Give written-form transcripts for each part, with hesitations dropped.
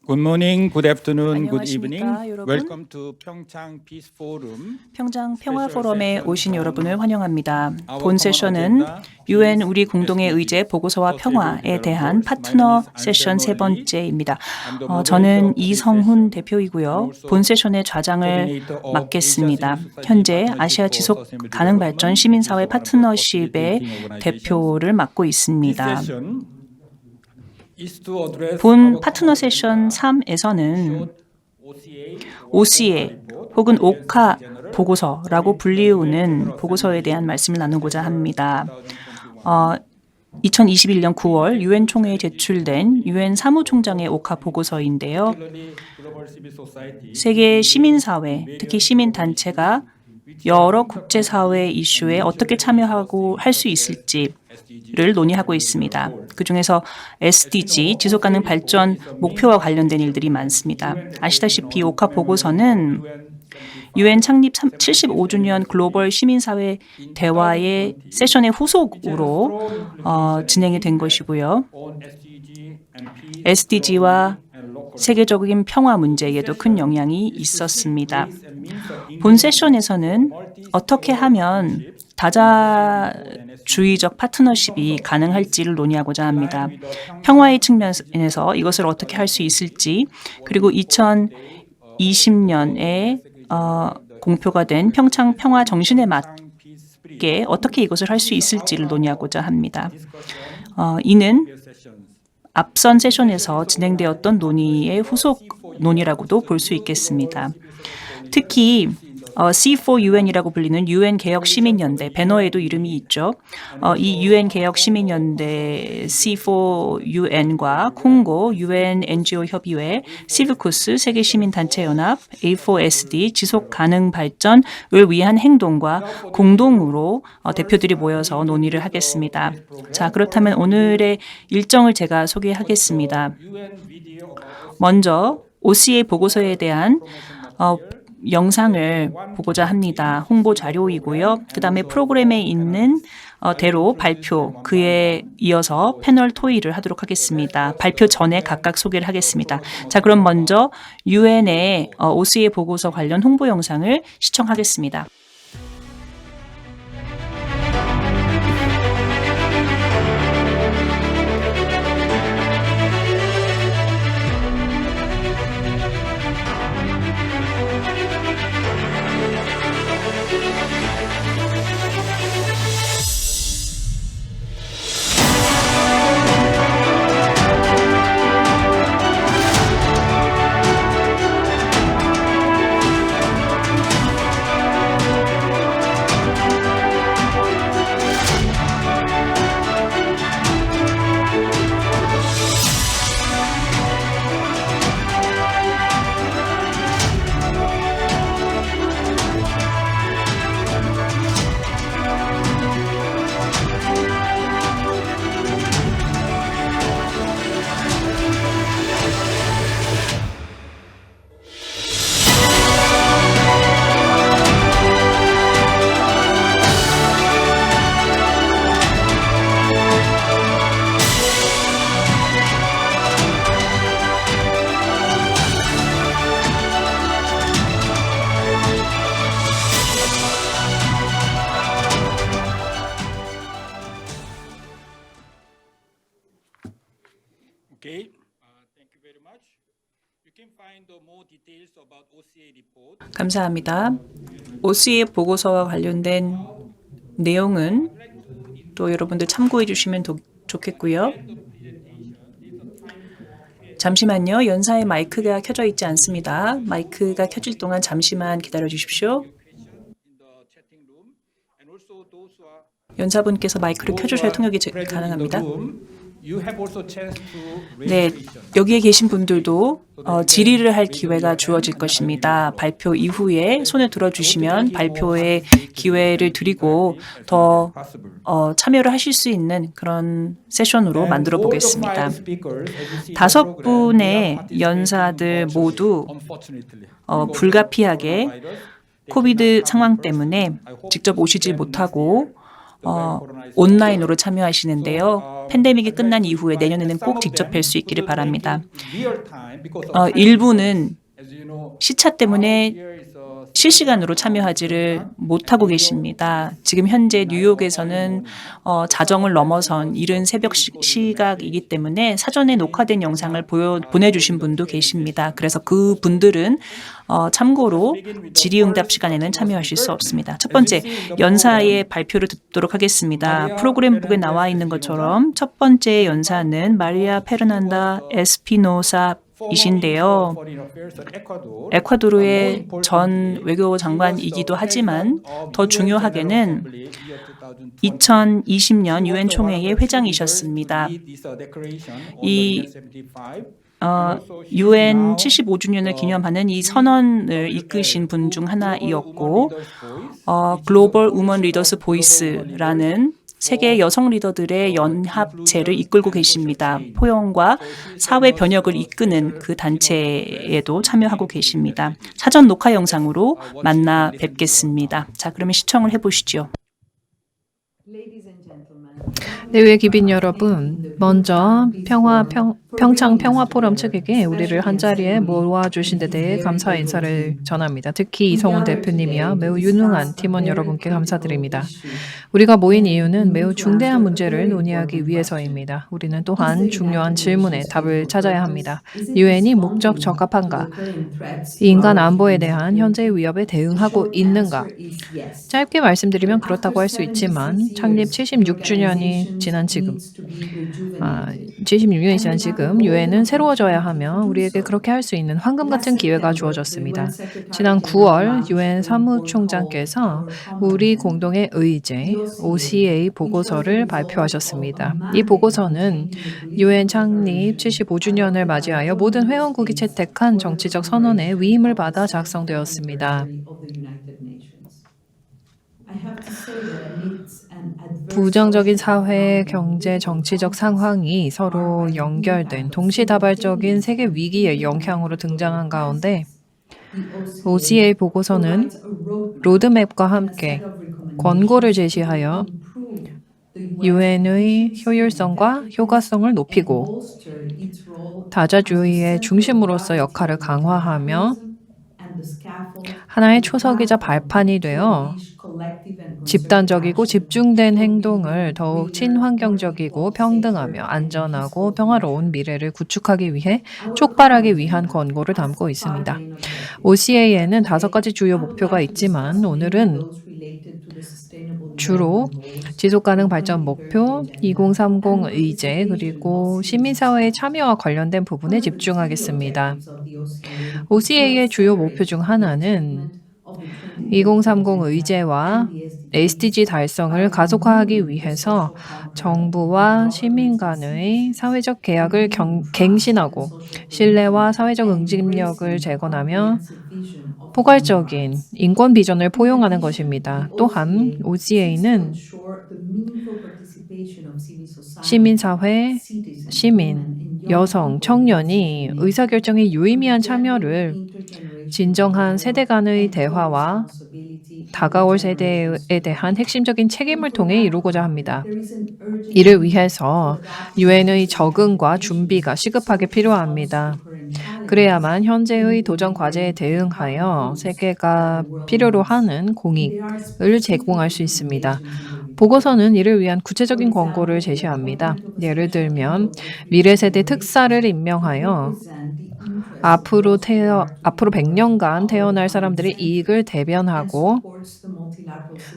Good morning, good afternoon, good evening. 안녕하십니까, 여러분? Welcome to Pyeongchang Peace Forum. 평창 평화 포럼에 오신 여러분을 환영합니다. Our 본 common 세션은 agenda, UN peace, 우리 공동의 SDGs, 의제 보고서와 Sustainable 평화에 대한 Development 파트너 Goals. My name is 세션 세 Anselmo Lee. 번째입니다. I'm the moderator 저는 of this 이성훈 session 대표이고요. and also 본 세션의 좌장을 coordinator of 맡겠습니다. Asia Civil 현재 Society 아시아 Partnership for 지속 Sustainable 가능 발전 Development, 시민사회 which is one of the 파트너십의 facilitating organizations. 대표를 맡고 This 있습니다. session is to address 본 our 파트너 common 세션 agenda, 3에서는 OCA, OCA 혹은 오카 보고서라고 불리우는 보고서에 대한 말씀을 나누고자 합니다. 2021년 9월 유엔 총회에 제출된 유엔 사무총장의 오카 보고서인데요. 세계 시민사회, 특히 시민단체가 여러 국제사회 이슈에 어떻게 참여하고 할 수 있을지를 논의하고 있습니다. 그중에서 SDG, 지속가능 발전 목표와 관련된 일들이 많습니다. 아시다시피 오카 보고서는 유엔 창립 75주년 글로벌 시민사회 대화의 세션의 후속으로 진행이 된 것이고요. SDG와 세계적인 평화 문제에도 큰 영향이 있었습니다. 본 세션에서는 어떻게 하면 다자주의적 파트너십이 가능할지를 논의하고자 합니다. 평화의 측면에서 이것을 어떻게 할 수 있을지, 그리고 2020년에 공표가 된 평창 평화 정신에 맞게 어떻게 이것을 할 수 있을지를 논의하고자 합니다. 이는 앞선 세션에서 진행되었던 논의의 후속 논의라고도 볼 수 있겠습니다. 특히 C4UN이라고 불리는 UN 개혁 시민연대, 배너에도 이름이 있죠. 이 UN 개혁 시민연대 C4UN과 콩고 UN NGO 협의회, 시브쿠스 세계 시민단체 연합, A4SD 지속 가능 발전을 위한 행동과 공동으로 대표들이 모여서 논의를 하겠습니다. 자, 그렇다면 오늘의 일정을 제가 소개하겠습니다. 먼저 OCA 보고서에 대한 영상을 보고자 합니다. 홍보 자료이고요. 그 다음에 프로그램에 있는 대로 발표, 그에 이어서 패널 토의를 하도록 하겠습니다. 발표 전에 각각 소개를 하겠습니다. 자, 그럼 먼저 UN의 OCA 보고서 관련 홍보 영상을 시청하겠습니다. Okay. Thank you very much. You can find more details about OCA report. 감사합니다. OCA 보고서와 관련된 내용은 또 여러분들 참고해 주시면 좋겠고요. 잠시만요. 연사의 마이크가 켜져 있지 않습니다. 마이크가 켜질 동안 잠시만 기다려 주십시오. 연사분께서 마이크를 켜주셔야 통역이 가능합니다. 네, 여기에 계신 분들도 질의를 할 기회가 주어질 것입니다. 발표 이후에 손을 들어주시면 발표의 기회를 드리고 더 참여를 하실 수 있는 그런 세션으로 만들어 보겠습니다. 5분의 연사들 모두 불가피하게 코비드 상황 때문에 직접 오시지 못하고 온라인으로 참여하시는데요. 팬데믹이 끝난 이후에 내년에는 꼭 직접 뵐 수 있기를 바랍니다. 일부는 시차 때문에 실시간으로 참여하지를 못하고 계십니다. 지금 현재 뉴욕에서는 자정을 넘어선 이른 새벽 시각이기 때문에 사전에 녹화된 영상을 보내주신 분도 계십니다. 그래서 그 분들은 참고로 질의응답 시간에는 참여하실 수 없습니다. 첫 번째, 연사의 발표를 듣도록 하겠습니다. 프로그램북에 나와 있는 것처럼 첫 번째 연사는 마리아 페르난다 에스피노사 이신데요. 에콰도르의 전 외교 장관이기도 하지만 더 중요하게는 2020년 유엔 총회의 회장이셨습니다. 이 유엔 75주년을 기념하는 이 선언을 이끄신 분 중 하나이었고 글로벌 우먼 리더스 보이스라는 세계 여성 리더들의 연합체를 이끌고 계십니다. 포용과 사회 변혁을 이끄는 그 단체에도 참여하고 계십니다. 사전 녹화 영상으로 만나 뵙겠습니다. 자, 그러면 시청을 해보시죠. 내외 기빈 여러분, 먼저 평창 평화 포럼 측에게 우리를 한자리에 모아주신 데 대해 감사 인사를 전합니다. 특히 이성훈 대표님이야 매우 유능한 팀원 여러분께 감사드립니다. 우리가 모인 이유는 매우 중대한 문제를 논의하기 위해서입니다. 우리는 또한 중요한 질문에 답을 찾아야 합니다. 유엔이 목적 적합한가? 인간 안보에 대한 현재의 위협에 대응하고 있는가? 짧게 말씀드리면 그렇다고 할 수 있지만 창립 76주년이 지난 지금 76년이 지난 지금 유엔은 새로워져야 하며 우리에게 그렇게 할 수 있는 황금 같은 기회가 주어졌습니다. 지난 9월 유엔 사무총장께서 우리 공동의 의제 OCA 보고서를 발표하셨습니다. 이 보고서는 유엔 창립 75주년을 맞이하여 모든 회원국이 채택한 정치적 선언의 위임을 받아 작성되었습니다. 부정적인 사회, 경제, 정치적 상황이 서로 연결된 동시다발적인 세계 위기의 영향으로 등장한 가운데 OCA 보고서는 로드맵과 함께 권고를 제시하여 유엔의 효율성과 효과성을 높이고 다자주의의 중심으로서 역할을 강화하며 하나의 초석이자 발판이 되어 집단적이고 집중된 행동을 더욱 친환경적이고 평등하며 안전하고 평화로운 미래를 구축하기 위해 촉발하기 위한 권고를 담고 있습니다. OCA에는 5가지 주요 목표가 있지만 오늘은 주로 지속가능 발전 목표, 2030 의제, 그리고 시민사회의 참여와 관련된 부분에 집중하겠습니다. OCA의 주요 목표 중 하나는 2030 의제와 SDG 달성을 가속화하기 위해서 정부와 시민 간의 사회적 계약을 갱신하고 신뢰와 사회적 응집력을 재건하며 포괄적인 인권 비전을 포용하는 것입니다. 또한 OCA는 시민사회, 시민, 여성, 청년이 의사결정에 유의미한 참여를 진정한 세대 간의 대화와 다가올 세대에 대한 핵심적인 책임을 통해 이루고자 합니다. 이를 위해서 유엔의 적응과 준비가 시급하게 필요합니다. 그래야만 현재의 도전 과제에 대응하여 세계가 필요로 하는 공익을 제공할 수 있습니다. 보고서는 이를 위한 구체적인 권고를 제시합니다. 예를 들면 미래 세대 특사를 임명하여 앞으로 100년간 태어날 사람들의 이익을 대변하고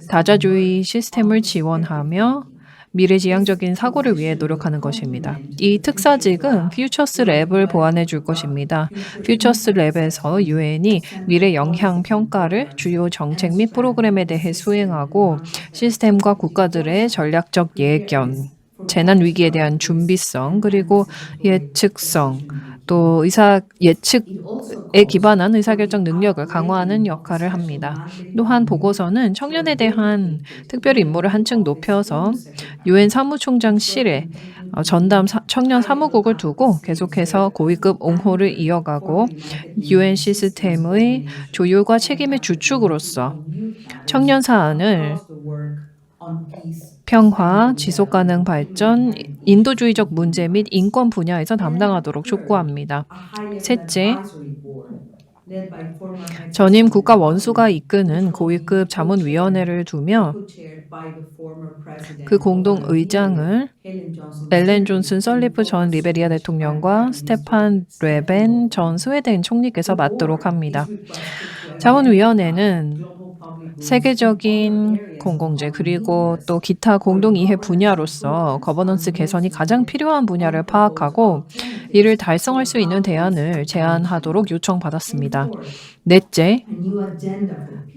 다자주의 시스템을 지원하며 미래지향적인 사고를 위해 노력하는 것입니다. 이 특사직은 퓨처스 랩을 보완해 줄 것입니다. 퓨처스 랩에서 유엔이 미래 영향 평가를 주요 정책 및 프로그램에 대해 수행하고 시스템과 국가들의 전략적 예견, 재난 위기에 대한 준비성, 그리고 예측성, 또 예측에 기반한 의사결정 능력을 강화하는 역할을 합니다. 또한 보고서는 청년에 대한 특별 임무를 한층 높여서 유엔 사무총장실에 전담 청년 사무국을 두고 계속해서 고위급 옹호를 이어가고 유엔 시스템의 조율과 책임의 주축으로서 청년 사안을 평화, 지속가능 발전, 인도주의적 문제 및 인권 분야에서 담당하도록 촉구합니다. 셋째, 전임 국가 원수가 이끄는 고위급 자문위원회를 두며 그 공동 의장을 엘렌 존슨 설리프 전 리베리아 대통령과 스테판 레벤 전 스웨덴 총리께서 맡도록 합니다. 자문위원회는 세계적인 공공재 그리고 또 기타 공동이해 분야로서 거버넌스 개선이 가장 필요한 분야를 파악하고 이를 달성할 수 있는 대안을 제안하도록 요청받았습니다. 넷째,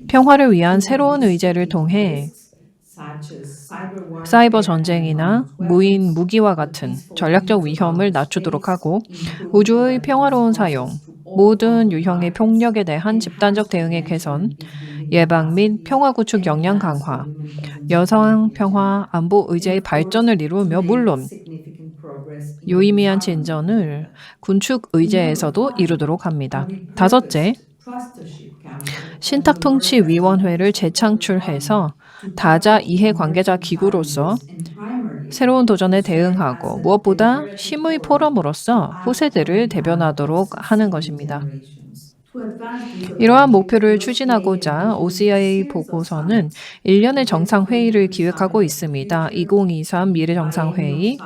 평화를 위한 새로운 의제를 통해 사이버 전쟁이나 무인 무기와 같은 전략적 위험을 낮추도록 하고 우주의 평화로운 사용, 모든 유형의 폭력에 대한 집단적 대응의 개선, 예방 및 평화 구축 역량 강화, 여성 평화 안보 의제의 발전을 이루며 물론 유의미한 진전을 군축 의제에서도 이루도록 합니다. 다섯째, 신탁통치위원회를 재창출해서 다자 이해관계자 기구로서 새로운 도전에 대응하고 무엇보다 심의 포럼으로서 후세대를 대변하도록 하는 것입니다. 이러한 목표를 추진하고자 OCA 보고서는 1년의 정상회의를 기획하고 있습니다. 2023 미래정상회의,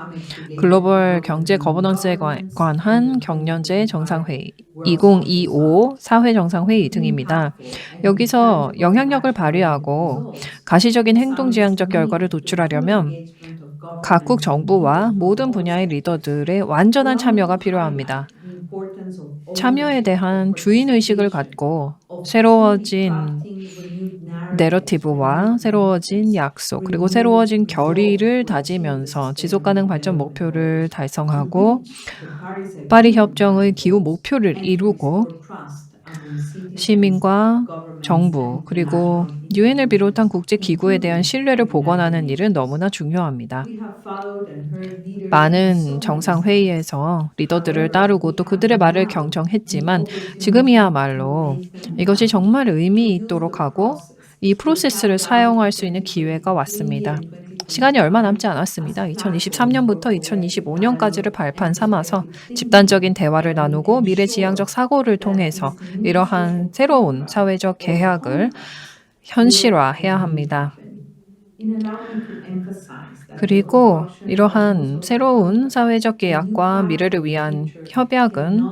글로벌 경제 거버넌스에 관한 경년제 정상회의, 2025 사회정상회의 등입니다. 여기서 영향력을 발휘하고 가시적인 행동지향적 결과를 도출하려면 각국 정부와 모든 분야의 리더들의 완전한 참여가 필요합니다. 참여에 대한 주인의식을 갖고 새로워진 내러티브와 새로워진 약속 그리고 새로워진 결의를 다지면서 지속가능 발전 목표를 달성하고 파리 협정의 기후 목표를 이루고 시민과 정부 그리고 유엔을 비롯한 국제기구에 대한 신뢰를 복원하는 일은 너무나 중요합니다. 많은 정상회의에서 리더들을 따르고 또 그들의 말을 경청했지만 지금이야말로 이것이 정말 의미 있도록 하고 이 프로세스를 사용할 수 있는 기회가 왔습니다. 시간이 얼마 남지 않았습니다. 2023년부터 2025년까지를 발판 삼아서 집단적인 대화를 나누고 미래지향적 사고를 통해서 이러한 새로운 사회적 계약을 현실화해야 합니다. 그리고 이러한 새로운 사회적 계약과 미래를 위한 협약은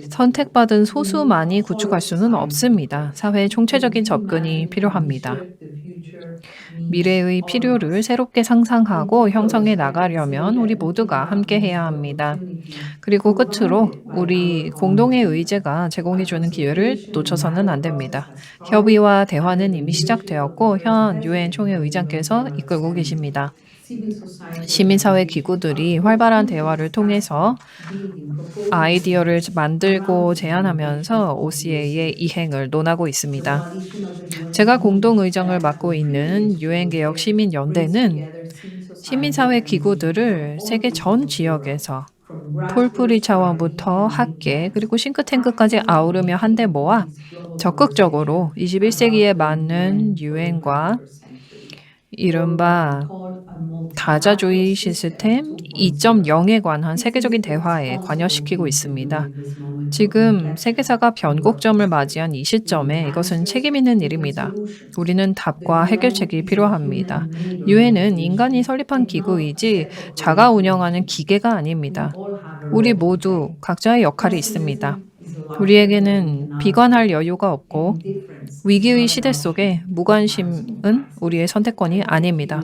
선택받은 소수만이 구축할 수는 없습니다. 사회의 총체적인 접근이 필요합니다. 미래의 필요를 새롭게 상상하고 형성해 나가려면 우리 모두가 함께 해야 합니다. 그리고 끝으로 우리 공동의 의제가 제공해주는 기회를 놓쳐서는 안 됩니다. 협의와 대화는 이미 시작되었고 현 유엔 총회 의장께서 이끌고 계십니다. 시민사회 기구들이 활발한 대화를 통해서 아이디어를 만들고 제안하면서 OCA의 이행을 논하고 있습니다. 제가 공동의장을 맡고 있는 유엔개혁 시민연대는 시민사회 기구들을 세계 전 지역에서 폴프리 차원부터 학계 그리고 싱크탱크까지 아우르며 한데 모아 적극적으로 21세기에 맞는 유엔과 이른바 다자주의 시스템 2.0에 관한 세계적인 대화에 관여시키고 있습니다. 지금 세계사가 변곡점을 맞이한 이 시점에 이것은 책임 있는 일입니다. 우리는 답과 해결책이 필요합니다. 유엔은 인간이 설립한 기구이지 자가 운영하는 기계가 아닙니다. 우리 모두 각자의 역할이 있습니다. 우리에게는 비관할 여유가 없고 위기의 시대 속에 무관심은 우리의 선택권이 아닙니다.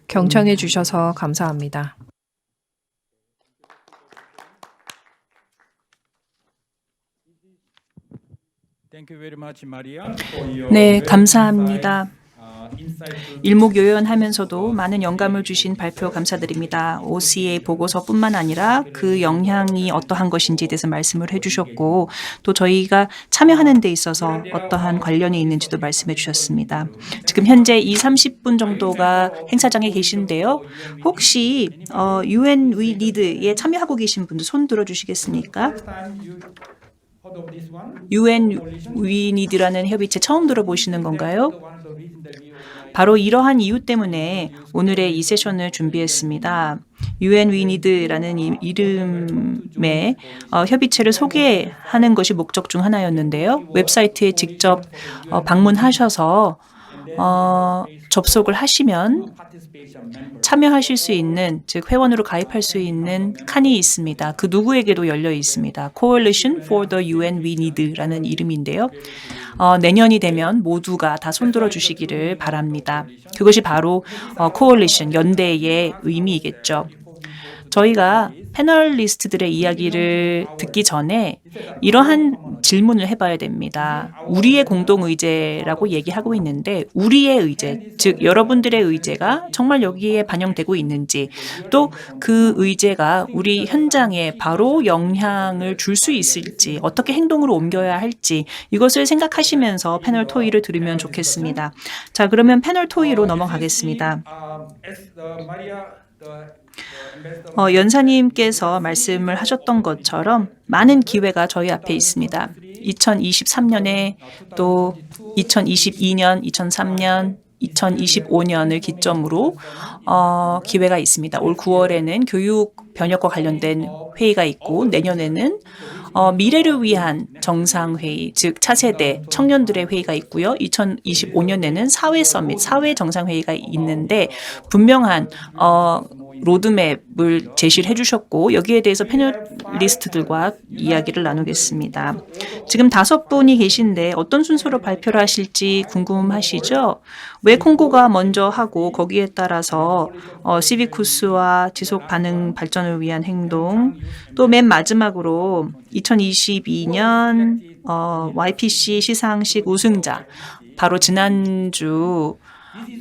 경청해 주셔서 감사합니다. 네, 감사합니다. 일목요연하면서도 많은 영감을 주신 발표 감사드립니다. OCA 보고서뿐만 아니라 그 영향이 어떠한 것인지에 대해서 말씀을 해주셨고 또 저희가 참여하는 데 있어서 어떠한 관련이 있는지도 말씀해 주셨습니다. 지금 현재 30분 정도가 행사장에 계신데요. 혹시 UN We Need에 참여하고 계신 분들 손 들어주시겠습니까? UN We Need라는 협의체 처음 들어보시는 건가요? 바로 이러한 이유 때문에 오늘의 이 세션을 준비했습니다. UN We Need라는 이름의 협의체를 소개하는 것이 목적 중 하나였는데요. 웹사이트에 직접 방문하셔서 접속을 하시면 참여하실 수 있는, 즉 회원으로 가입할 수 있는 칸이 있습니다. 그 누구에게도 열려 있습니다. Coalition for the UN We Need라는 이름인데요. 내년이 되면 모두가 다 손들어 주시기를 바랍니다. 그것이 바로 Coalition, 연대의 의미이겠죠. 저희가 패널리스트들의 이야기를 듣기 전에 이러한 질문을 해봐야 됩니다. 우리의 공동의제라고 얘기하고 있는데 우리의 의제, 즉 여러분들의 의제가 정말 여기에 반영되고 있는지, 또 그 의제가 우리 현장에 바로 영향을 줄 수 있을지, 어떻게 행동으로 옮겨야 할지, 이것을 생각하시면서 패널 토의를 들으면 좋겠습니다. 자, 그러면 패널 토의로 넘어가겠습니다. 연사님께서 말씀을 하셨던 것처럼 많은 기회가 저희 앞에 있습니다. 2023년에 또 2022년, 2003년, 2025년을 기점으로 기회가 있습니다. 올 9월에는 교육 변혁과 관련된 회의가 있고 내년에는 미래를 위한 정상회의, 즉 차세대 청년들의 회의가 있고요. 2025년에는 사회 서밋, 사회 정상회의가 있는데 분명한 로드맵을 제시를 해주셨고 여기에 대해서 패널리스트들과 이야기를 나누겠습니다. 지금 5분이 계신데 어떤 순서로 발표를 하실지 궁금하시죠? 왜 콩고가 먼저 하고 거기에 따라서 시비쿠스와 지속 반응 발전을 위한 행동, 또 맨 마지막으로 2022년 YPC 시상식 우승자, 바로 지난주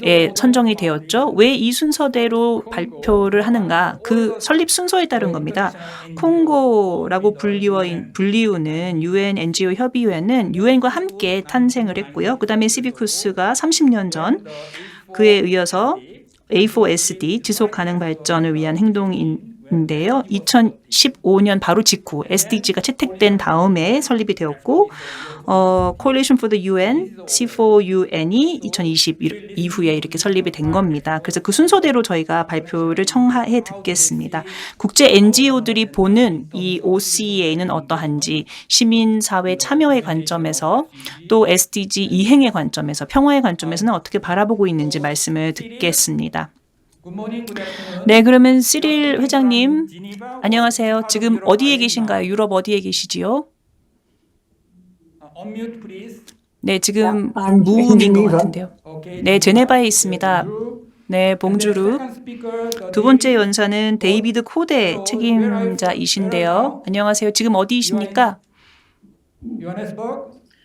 에 선정이 되었죠. 왜 이 순서대로 발표를 하는가? 그 설립 순서에 따른 겁니다. 콩고라고 불리우는 UN NGO 협의회는 UN과 함께 탄생을 했고요. 그 다음에 시비쿠스가 30년 전, 그에 이어서 A4SD 지속 가능 발전을 위한 행동인데요. 2015년 바로 직후 SDG가 채택된 다음에 설립이 되었고 Coalition for the UN, C4UN이 2020 이후에 이렇게 설립이 된 겁니다. 그래서 그 순서대로 저희가 발표를 청하해 듣겠습니다. 국제 NGO들이 보는 이 OCA는 어떠한지, 시민사회 참여의 관점에서 또 SDG 이행의 관점에서, 평화의 관점에서는 어떻게 바라보고 있는지 말씀을 듣겠습니다. 네, 그러면 시릴 회장님, 안녕하세요. 지금 어디에 계신가요? 유럽 어디에 계시지요? 네, 지금 무음인 것 같은데요. 네, 제네바에 있습니다. 네, 봉주루. 두 번째 연사는 데이비드 코데 책임자이신데요. 안녕하세요. 지금 어디이십니까?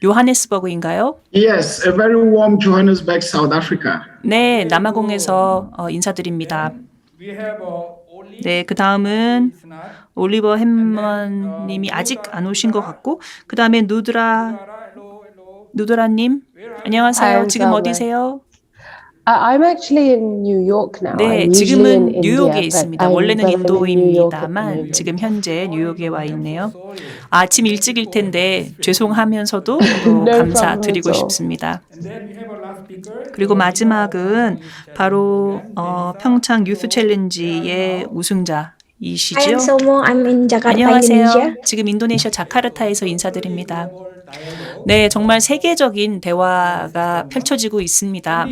요하네스버그인가요? Yes, a very warm Johannesburg, South Africa. 네, 남아공에서 인사드립니다. 네, 그 다음은 올리버 햄먼 님이 아직 안 오신 것 같고, 그 다음에 누드라님, 안녕하세요. 지금 어디세요? I'm actually in New York now. 네, I'm usually in 지금은 India, 뉴욕에 but 있습니다. I'm 원래는 in New York at the 인도입니다만 moment. 지금 현재 뉴욕에 와 있네요. 아침 일찍일 텐데 죄송하면서도 또 No 감사드리고 problem at all. 싶습니다. 그리고 마지막은 바로 평창 유스 챌린지의 I 우승자이시죠? am Somo. I'm in Jakarta, 안녕하세요. Indonesia. 지금 인도네시아 자카르타에서 인사드립니다. 네, 정말 세계적인 대화가 펼쳐지고 있습니다.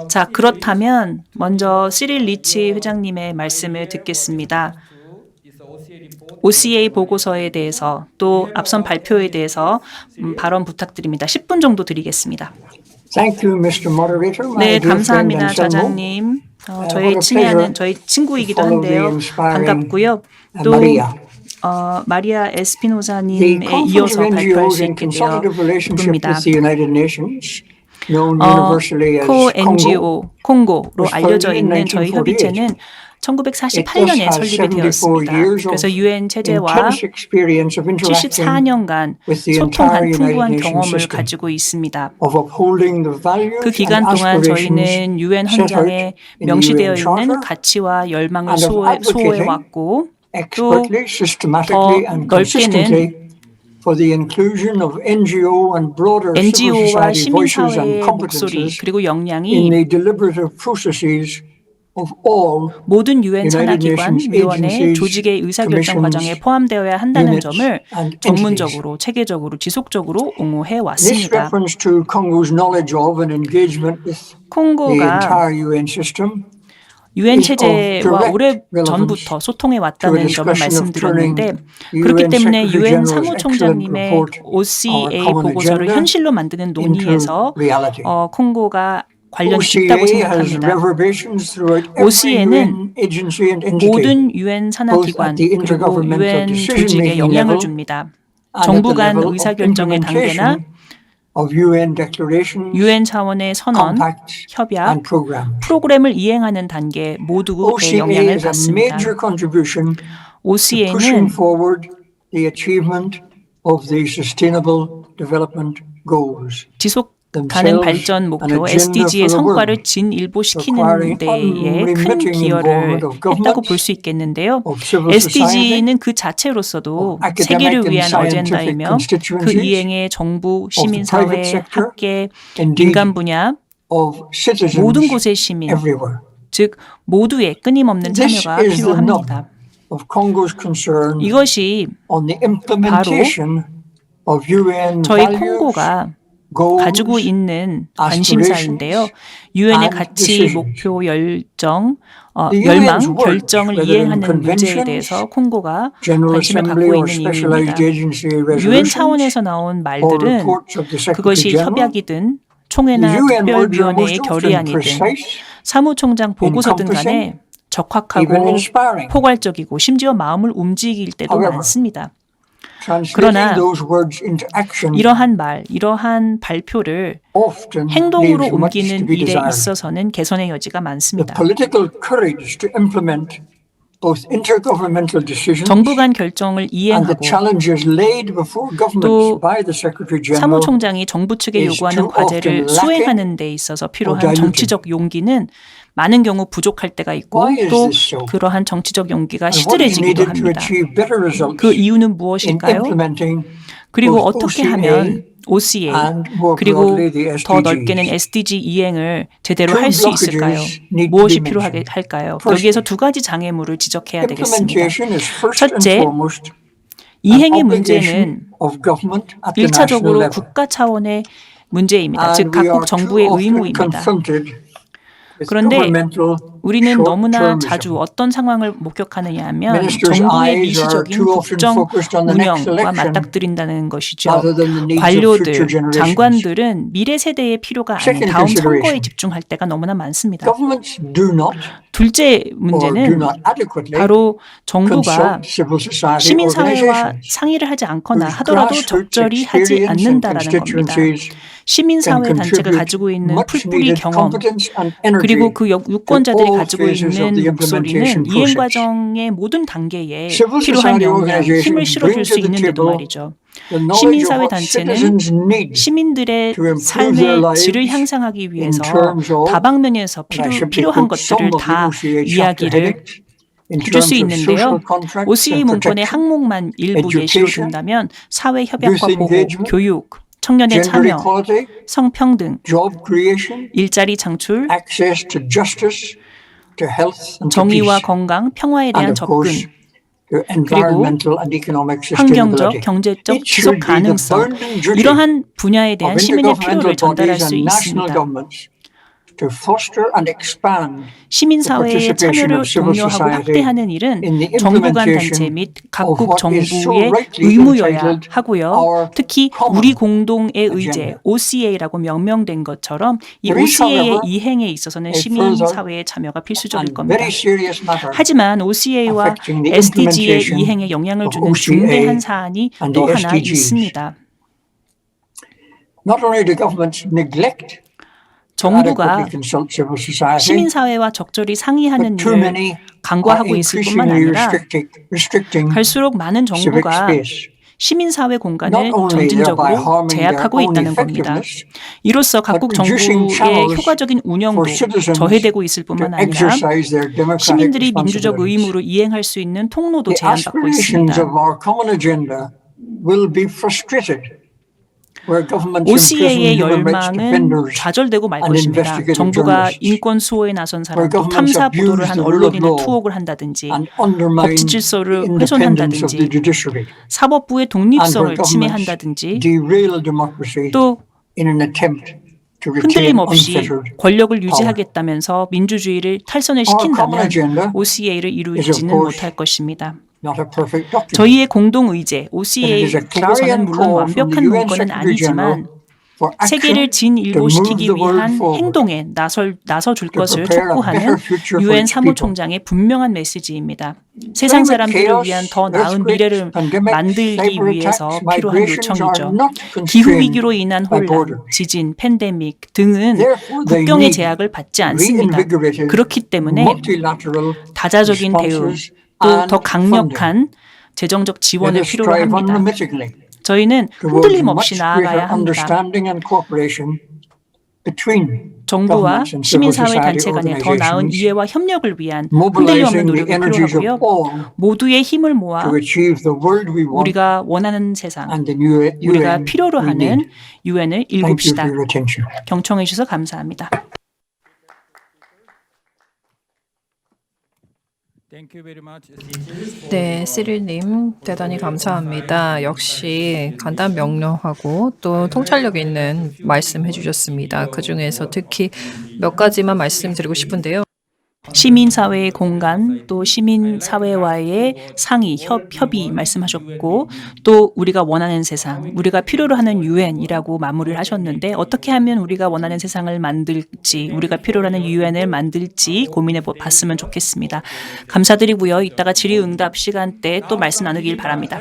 자, 그렇다면 먼저 시릴 리치 회장님의 말씀을 듣겠습니다. OCA 보고서에 대해서 또 앞선 발표에 대해서 발언 부탁드립니다. 10분 정도 드리겠습니다. Thank you, Mr. Moderator. My 네, dear friend 감사합니다, Anselmo. 좌장님. what 저의 a 친애하는 pleasure 저희 친구이기도 follow the 한데요. inspiring 반갑고요. 또 Maria. 마리아 The 에스피노자님에 Conference 이어서 of 발표할 NGOs 수 in 있게 되어 Consultative Relationship 기쁩니다. with the United Nations, known universally as Congo, 코-NGO, 콩고로 was 알려져 founded in 있는 저희 1948. 협의체는 1948년에 has 설립이 74 되었습니다. years of 그래서 UN 체제와 intense experience of interacting 74년간 with the 소통한 entire 풍부한 United Nations 경험을 system, 가지고 있습니다. of upholding the values 그 기간 and 동안 aspirations 저희는 유엔 set out 헌장에 in the 명시되어 UN 있는 Charter 가치와 열망을 and of advocating 소호해왔고 expertly, systematically, 더 and 넓게는 consistently for the inclusion of NGO and broader civil NGO와 society voices and 시민사회의 목소리 competences 그리고 in 역량이 the deliberative processes of all 모든 유엔 산하기관, United Nations 위원회, agencies, 조직의 의사결정 과정에 commissions, 포함되어야 한다는 units, 점을 and 전문적으로, 체계적으로, 지속적으로 옹호해 This 왔습니다. reference to Congo's knowledge of and engagement with the 콩고가 entire UN system 유엔 is of 체제와 direct 오래 relevance 전부터 소통해 to a 왔다는 점을 discussion of 말씀드렸는데 turning 그렇기 UN 때문에 Secretary 유엔 General's 사무총장님의 excellent report, OCA Our Common 보고서를 Agenda, 현실로 만드는 논의에서 into reality. 콩고가 관련이 있다고 OCA has 생각합니다. reverberations throughout every OCA는 UN agency and entity, 모든 유엔 산하기관 both at the 그리고 intergovernmental 유엔 decision-making 조직에 영향을 level 줍니다. and at 정부 the 간 level of 의사결정의 단계나 implementation of UN declarations, 유엔 차원의 선언, compacts, 협약, and programs. 프로그램을 이행하는 단계 모두에 OCA 영향을 is a 받습니다. major contribution to pushing OCA는 forward the achievement of the Sustainable Development Goals. 지속 가능 발전 목표 SDG의 성과를 진일보시키는 데에 큰 기여를 했다고 볼 수 있겠는데요. SDG는 그 자체로서도 세계를 위한 어젠다이며 그 이행에 정부, 시민사회, 학계, 민간 분야, 모든 곳의 시민, 즉 모두의 끊임없는 참여가 필요합니다. 이것이 바로 저희 콩고가 가지고 있는 관심사인데요. 유엔의 가치, 목표, 열망, 결정을 이행하는 문제에 대해서 콩고가 관심을 갖고 있는 이유입니다. 유엔 차원에서 나온 말들은 그것이 협약이든 총회나 특별위원회의 결의안이든 사무총장 보고서든 간에 적확하고 포괄적이고 심지어 마음을 움직일 때도 많습니다. 그러나 이러한 말, 이러한 발표를 행동으로 옮기는 일에 있어서는 개선의 여지가 많습니다. 정부 간 결정을 이행하고 또 사무총장이 정부 측에 요구하는 과제를 수행하는 데 있어서 필요한 정치적 용기는 많은 경우 부족할 때가 있고 또 그러한 정치적 용기가 시들해지기도 합니다. 그 이유는 무엇일까요? 그리고 어떻게 하면 OCA 그리고 더 넓게는 SDG 이행을 제대로 할 수 있을까요? 무엇이 필요할까요? 여기에서 두 가지 장애물을 지적해야 되겠습니다. 첫째, 이행의 문제는 1차적으로 국가 차원의 문제입니다. 즉 각국 정부의 의무입니다. 그런데 우리는 너무나 자주 어떤 상황을 목격하느냐 하면 정부의 미시적인 국정 운영과 맞닥뜨린다는 것이죠. 관료들, 장관들은 미래 세대의 필요가 아닌 다음 선거에 집중할 때가 너무나 많습니다. 둘째 문제는 바로 정부가 시민사회와 상의를 하지 않거나 하더라도 적절히 하지 않는다라는 겁니다. 시민사회 단체가 가지고 있는 풀뿌리 경험 그리고 그 유권자들이 가지고 있는 목소리는 이행 과정의 모든 단계에 필요한 역량, 힘을 실어줄 수 있는데도 말이죠. 시민사회 단체는 시민들의 삶의 질을 향상하기 위해서 다방면에서 필요한 것들을 다 이야기를 해줄 수 있는데요. OCA 문건의 항목만 일부 예시로 든다면 사회 협약과 보호, 교육, 청년의 참여, 성평등, 일자리 창출, 정의와 건강, 평화에 대한 접근, 그리고 환경적, 경제적 지속 가능성, 이러한 분야에 대한 시민의 필요를 전달할 수 있습니다. 시민사회의 참여를 독려하고 확대하는 일은 정부 간 단체 및 각국 정부의 의무여야 하고요. 특히 우리 공동의 의제 OCA라고 명명된 것처럼 이 OCA의 이행에 있어서는 시민사회의 참여가 필수적일 겁니다. 하지만 OCA와 SDG의 이행에 영향을 주는 중대한 사안이 또 하나 있습니다. 정부가 시민사회와 적절히 상의하는 일을 강구하고 있을 뿐만 아니라 갈수록 많은 정부가 시민사회 공간을 점진적으로 제약하고 있다는 겁니다. 이로써 각국 정부의 효과적인 운영도 저해되고 있을 뿐만 아니라 시민들이 민주적 의무를 이행할 수 있는 통로도 제한받고 있습니다. will be frustrated. Where governments OCA의 imprison human rights 열망은 defenders 좌절되고 말 and 것입니다. investigative 정부가 journalists, 인권 수호에 나선 사람, 또 governments 탐사 보도를 abuse 한 the rule of 언론인을 law 투옥을 한다든지 and undermine 법치 the 질서를 independence of the 훼손한다든지 judiciary, 사법부의 and 독립성을 where governments 침해한다든지 derail democracy 또 in an attempt to 흔들림 retain 없이 unfettered 권력을 power. 유지하겠다면서 민주주의를 탈선을 Our common 시킨다면 agenda OCA를 is, of 이루지는 course, 못할 것입니다. not a perfect document. 저희의 공동 의제 OCA It is a 보고서는 clarion 물론 call from the 완벽한 UN 문건은 Secretary General 아니지만 for 세계를 action to move 진일보시키기 the world 위한 forward. 행동에 나서줄 to 것을 prepare a 촉구하는 better future for 유엔 its 사무총장의 분명한 메시지입니다. 세상 사람들을 위한 더 나은 미래를 만들기 위해서 필요한 요청이죠. 기후위기로 인한 혼란, 지진, 팬데믹 등은 국경의 제약을 받지 않습니다. 그렇기 때문에 다자적인 대응, 또 더 강력한 재정적 지원을 필요로 합니다. 저희는 흔들림 없이 나아가야 합니다. 정부와 시민사회 단체 간의 더 나은 이해와 협력을 위한 흔들림 없는 노력이 필요하고요. 모두의 힘을 모아 우리가 원하는 세상, 우리가 필요로 하는 유엔을 일굽시다. 경청해 주셔서 감사합니다. 네, 시릴님 대단히 감사합니다. 역시 간단 명료하고 또 통찰력 있는 말씀 해주셨습니다. 그중에서 특히 몇 가지만 말씀드리고 싶은데요. 시민사회의 공간, 또 시민사회와의 상의, 협의 말씀하셨고 또 우리가 원하는 세상, 우리가 필요로 하는 유엔이라고 마무리를 하셨는데 어떻게 하면 우리가 원하는 세상을 만들지, 우리가 필요로 하는 유엔을 만들지 고민해 봤으면 좋겠습니다. 감사드리고요. 이따가 질의응답 시간 때 또 말씀 나누길 바랍니다.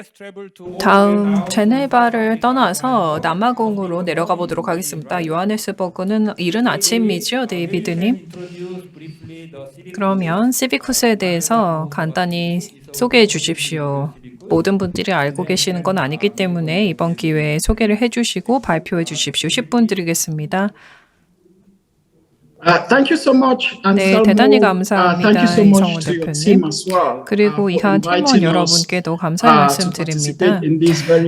다음 제네바를 떠나서 남아공으로 내려가 보도록 하겠습니다. 요하네스버그는 이른 아침이죠, 데이비드님? 그러면 시비쿠스에 대해서 간단히 소개해 주십시오. 모든 분들이 알고 계시는 건 아니기 때문에 이번 기회에 소개를 해주시고 발표해 주십시오. 10분 드리겠습니다. Thank you so much. 네, 대단히 감사합니다, 이성훈 대표님. 그리고 이하 팀원 여러분께도 감사의 말씀 드립니다.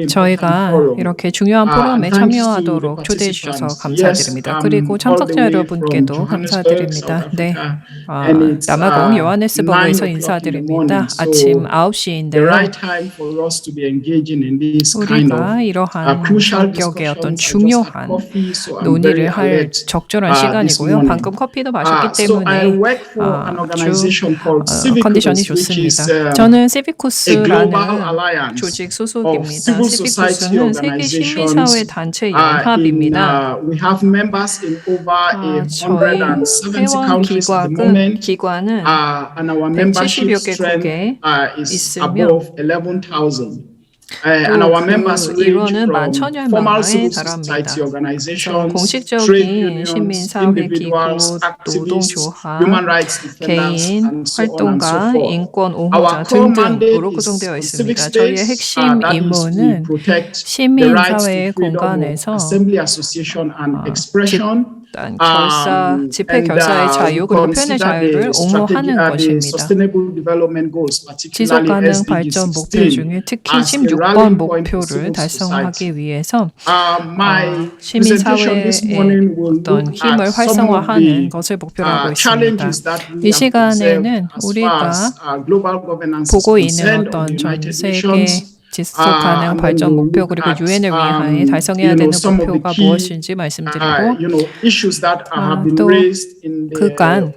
저희가 이렇게 중요한 포럼에 참여하도록 초대해 주셔서 감사드립니다. 그리고 참석자 여러분께도 감사드립니다. 네, 남아공 요하네스버그에서 인사드립니다. 아침 9시인데요. 우리가 이러한 성격의 어떤 중요한 논의를 할 적절한 시간이고요. 방금 커피도 마셨기 때문에 컨디션이 좋습니다. 저는 시비쿠스라는 조직 소속입니다. 시비쿠스는 세계 시민사회 단체 연합입니다. 저희 회원 기관은 170여 개국에 있으며 또 일원은 11,000여 명에 달합니다. 공식적인 시민사회기구, 노동조합, 개인, 활동가, 인권 옹호자 등등으로 구성되어 있습니다. 저희의 핵심 임무는 시민사회 공간에서 집회 결사의 자유 그리고 표현의 자유를 옹호하는 것입니다. 지속가능 발전 목표 중에 특히 16번 목표를 달성하기 위해서 시민사회의 어떤 힘을 활성화하는 것을 목표로 하고 있습니다. 이 시간에는 우리가 보고 있는 어떤 전 세계 지속 가능 발전 목표 그리고 유엔을 위해 달성해야 되는 목표가 무엇인지 말씀드리고 또 그간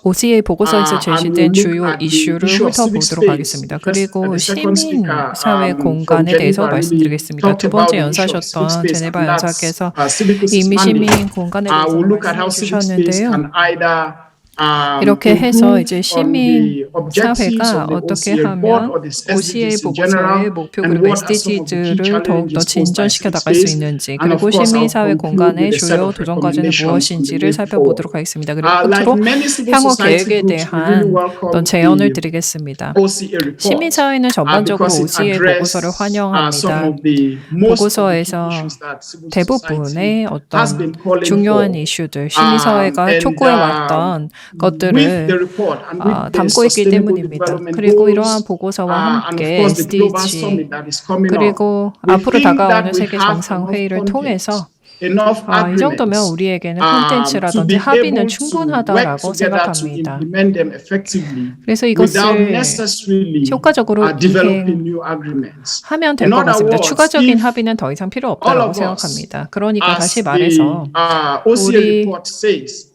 OCA 보고서에서 제시된 주요 이슈를 훑어보도록 하겠습니다. 그리고 시민사회 공간에 대해서 말씀드리겠습니다. 두 번째 연사셨던 제네바 연사께서 이미 시민 공간에 대해서 말씀해주셨는데요. 이렇게 해서 이제 시민 사회가 어떻게 하면 OCA 보고서의 목표 그리고 SDG들을 더욱더 진전시켜 나갈 수 있는지 그리고 시민 사회 공간의 주요 도전 과제는 무엇인지를 살펴보도록 하겠습니다. 그리고 끝으로 향후 계획에 대한 어떤 제언을 드리겠습니다. 시민 사회는 전반적으로 OCA 보고서를 환영합니다. 보고서에서 대부분의 어떤 중요한 이슈들, 시민 사회가 촉구해 왔던 것들을 담고 있기 때문입니다. 그리고 이러한 보고서와 함께 SDG 그리고 앞으로 다가오는 세계 정상회의를 통해서 이 정도면 우리에게는 콘텐츠라든지 합의는 충분하다라고 생각합니다. 그래서 이것을 효과적으로 이행하면 될 것 같습니다. 추가적인 합의는 더 이상 필요 없다고 생각합니다. 그러니까 다시 말해서 우리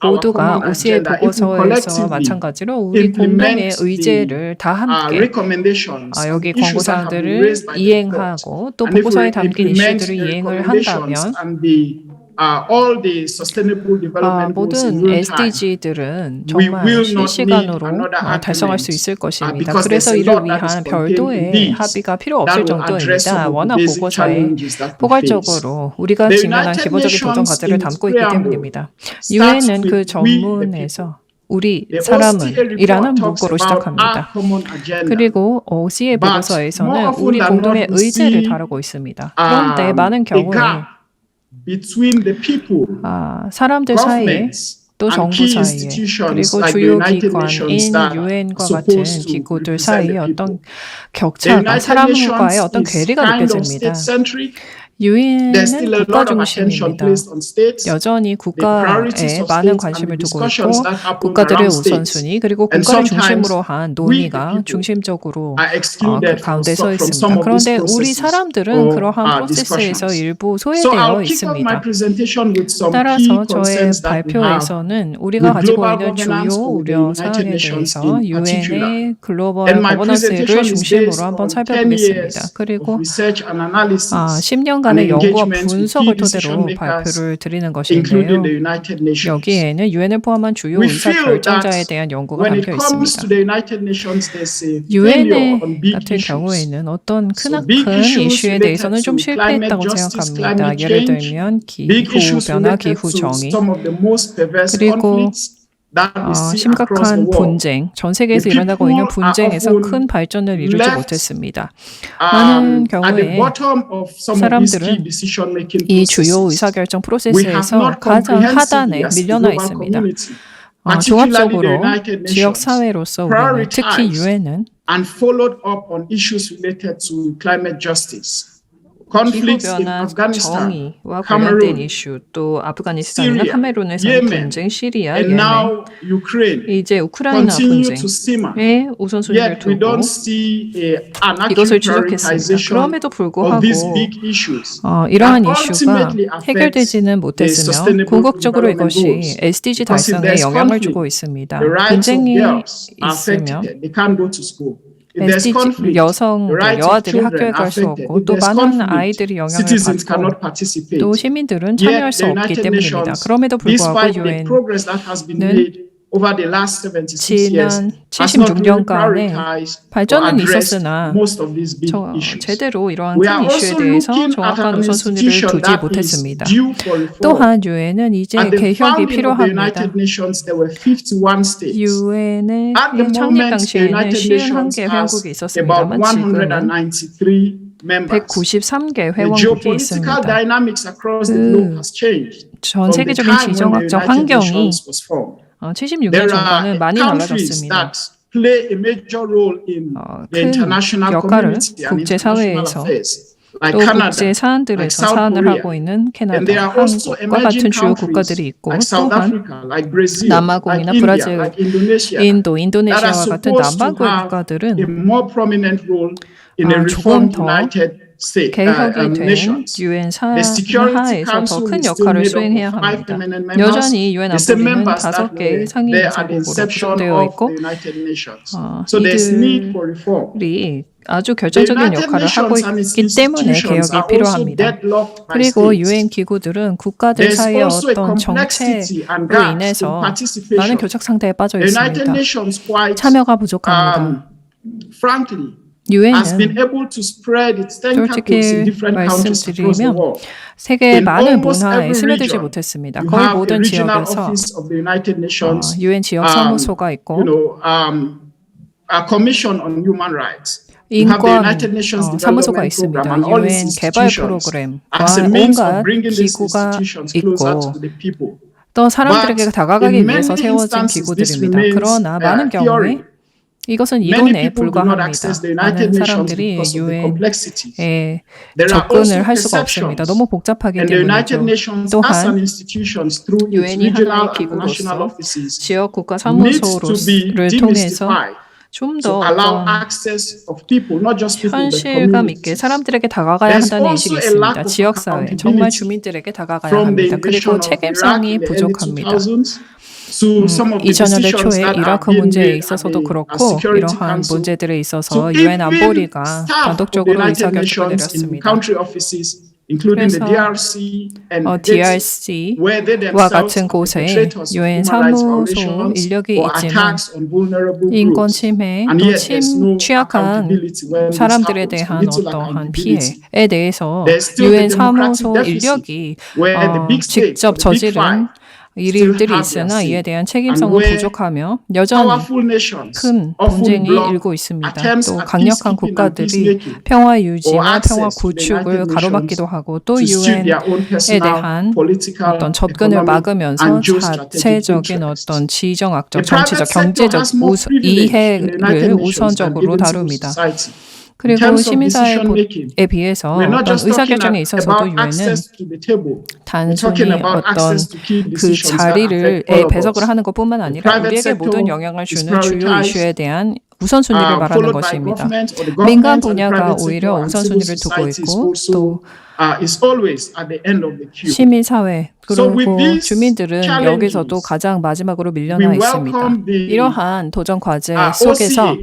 모두가 OCA 보고서에서 마찬가지로 우리 공동의 의제를 다 함께 여기 권고사항들을 이행하고 또 보고서에 담긴 이슈들을 이행을 한다면 모든 SDG들은 정말 실시간으로 달성할 수 있을 것입니다. 그래서 이를 위한 별도의 합의가 필요 없을 정도입니다. 워낙 보고서에 포괄적으로 우리가 직면한 기본적인 도전 과제를 담고 있기 때문입니다. 유엔은 그 전문에서 우리 사람은 이라는 문구로 시작합니다. 그리고 OCA 보고서에서는 우리 공동의 의제를 다루고 있습니다. 그런데 많은 경우에 사람들 사이에 또 정부 사이에 그리고 주요 기관인 유엔과 같은 기구들 사이에 어떤 격차가 사람과의 어떤 괴리가 느껴집니다. 유엔은 국가 중심입니다. 여전히 국가에 많은 관심을 두고 있고 국가들의 우선순위 그리고 국가를 중심으로 한 논의가 중심적으로 그 가운데 서 있습니다. 그런데 우리 사람들은 그러한 프로세스에서 일부 소외되어 있습니다. 따라서 저의 발표에서는 우리가 가지고 있는 주요 우려 사항에 대해서 유엔의 글로벌 거버넌스를 중심으로 한번 살펴보겠습니다. 그리고 10년간의 연구와 분석을 토대로 발표를 드리는 것인데요. 여기에는 유엔을 포함한 주요 의사결정자에 대한 연구가 담겨 있습니다. 유엔 같은 경우에는 어떤 큰 이슈에 대해서는 좀 실패했다고 생각합니다. 예를 들면 기후변화, 기후정의, 그리고 심각한 분쟁, 전 세계에서 일어나고 있는 분쟁에서 큰 발전을 이루지 못했습니다. 많은 경우에 사람들은 이 주요 의사결정 프로세스에서 가장 하단에 밀려나 있습니다. 종합적으로 지역사회로서 우리는 특히 유엔은 기후변화 정의와 관련된 이슈, 또 아프가니스탄이나 카메룬에서의 분쟁, 시리아, 예멘, 이제 우크라이나 분쟁에 우선순위를 두고 이것을 지적했습니다. 그럼에도 불구하고 이러한 이슈가 해결되지는 못했으며 궁극적으로 이것이 SDG 달성에 영향을 주고 있습니다. 분쟁이 있으면 SDG 여아들이 학교에 갈 수 없고 또 많은 아이들이 영향을 받고 또 시민들은 참여할 수 없기 때문입니다. 그럼에도 불구하고 유엔은 지난 76년간의 발전은 있었으나 제대로 이러한 큰 이슈에 대해서 정확한 우선순위를 두지 못했습니다. 또한 유엔은 이제 개혁이 필요합니다. 유엔의 창립 당시에는 51개 회원국이 있었습니다만 지금은 193개 회원국이 있습니다. 전 세계적인 지정학적 환경이 76년 전과는 많이 달라졌습니다. 큰 역할을 국제사회에서 또 국제 사안들에서 사안을 하고 있는 캐나다, 한국과 같은 주요 국가들이 있고 또한 남아공이나 브라질, 인도, 인도네시아와 같은 남반구의 국가들은 조금 더 개혁이 된 유엔 하에서 더 큰 역할을 수행해야 합니다. 여전히 유엔 안보리는 5개의 상임이사국으로 구성되어 있고 이들이 아주 결정적인 역할을 하고 있기 때문에 개혁이 필요합니다. 그리고 유엔 기구들은 국가들 사이의 어떤 정체로 인해서 많은 교착 상태에 빠져 있습니다. 참여가 부족합니다. 유엔은 솔직히 말씀드리면 세계의 많은 문화에 스며들지 못했습니다. 거의 모든 지역에서 유엔 지역 사무소가 있고 인권 사무소가 있습니다. 유엔 개발 프로그램과 온갖 기구가 있고 또 사람들에게 But 다가가기 in 위해서 many 세워진 instances, this 기구들입니다. remains 그러나 많은 경우에 theory. 이것은 Many 이론에 people do not 불과합니다. access the 많은 United Nations 사람들이 because of the complexities. 유엔에 There are 접근을 also 할 수가 없습니다. perceptions. 너무 복잡하기 And the United 때문이죠. Nations as an 또한 institution through its 유엔이 regional 하나의 and national 기구로서 offices 지역 국가 needs to be 사무소를 통해서 demystified 좀 to 더 allow 어떤 access of people, not just people, but 현실감 있게 communities. 사람들에게 다가가야 There's 한다는 also 인식이 a lack 있습니다. of 지역사회, 정말 accountability 주민들에게 다가가야 from the 합니다. 그리고 invasion of Iraq 책임성이 in the early 부족합니다. 2000s to some of the 2000년대 decisions 초에 that 이라크 have been 문제에 made at 있어서도 the 그렇고 Security 이러한 Council 문제들에 to 있어서 유엔 even 안보리가 staff of the 단독적으로 United 의사결정을 Nations in 내렸습니다. country offices, including the 그래서 DRC and DRC와 where they themselves 같은 are 곳에 perpetrators of 유엔 human rights 사무소 violations 인력이 or 있지만 attacks on vulnerable 인권 groups. 침해 And 또 yet there's no 취약한 accountability when this 사람들에 happens, 대한 little 어떠한 accountability. 피해에 대해서 There's still 유엔 the democratic 사무소 deficit 인력이 where the big states, 직접 the big 저지른 five, 일들이 have 있으나 their 이에 say. 대한 책임성은 And where 부족하며 여전히 powerful nations 큰 often 분쟁이 block 일고 있습니다. attempts 또 at 강력한 peacekeeping and 국가들이 peacemaking 평화 유지와 or access 평화 to the 구축을 United 가로막기도 Nations 하고 또 to suit their own 유엔에 personal, 대한 political, 어떤 접근을 economic, 막으면서 and geostrategic 자체적인 interests. 어떤 지정학적, The private 정치적, sector 경제적 has more privilege in the United 이해를 Nations than 우선적으로 even civil 다룹니다. society. In 그리고 terms of 시민사회에 decision-making, 비해서 we're not 어떤 just talking 의사결정에 있어서도 about 유엔은 access to the table. We're 단순히 talking about 어떤 access to key 그 decisions that 자리를 affect all of 배석을 us. 하는 것뿐만 아니라 private 우리에게 모든 sector 영향을 is 주는 주요 prioritized, 이슈에 대한 우선순위를 말하는 followed by 것입니다. government or the 민간 government or the 분야가 private 오히려 sector, and civil 우선순위를 두고 society is 있고 also 또 is always at the end of the queue. 시민사회 So with 그리고 these 주민들은 challenges, 여기서도 가장 마지막으로 we 밀려나 있습니다. welcome the 이러한 도전 과제 속에서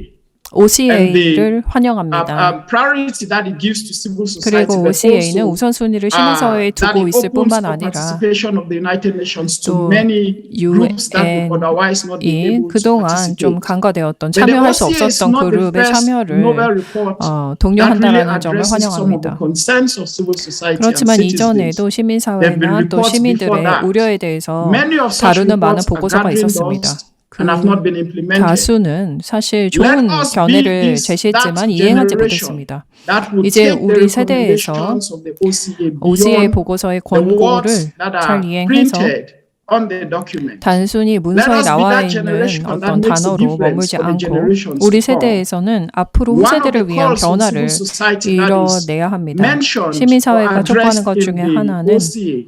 OCA OCA를 환영합니다. priority that it gives to civil society, 그리고 but OCA는 also 우선순위를 시민사회에 that 두고 it 있을 opens 뿐만 for 아니라 participation of the United Nations to 또 many groups that would otherwise not be 이 able to 그동안 participate. 좀 간과되었던 But the 참여할 수 OCA is 없었던 not the 그룹의 first 참여를 Nobel report that really 독려한다는 점을 addresses some of the 환영합니다. concerns of civil society and 그렇지만 citizens. 이전에도 There have been 시민사회나 또 reports 시민들의 before that. 우려에 대해서 Many of such 다루는 많은 reports are 보고서가 gathering 있었습니다. dust and have not been implemented. 다수는 사실 좋은 Let us be 견해를 this, 제시했지만 that 이행하지 generation 못했습니다. that would 이제 take the 우리 세대에서 recommendations of the OCA OCA beyond 보고서의 the 권고를 words that 잘 are 이행해서 printed on the document. 단순히 Let 문서에 us be 나와 that 있는 generation 어떤 that makes a 단어로 difference 머물지 for the 않고 generations 우리 to come. 세대에서는 앞으로 One of the 후세대를 위한 calls of 변화를 civil society that is 이뤄내야 합니다. mentioned or 시민사회가 촉구하는 addressed 것 in 중에 the 하나는 OCA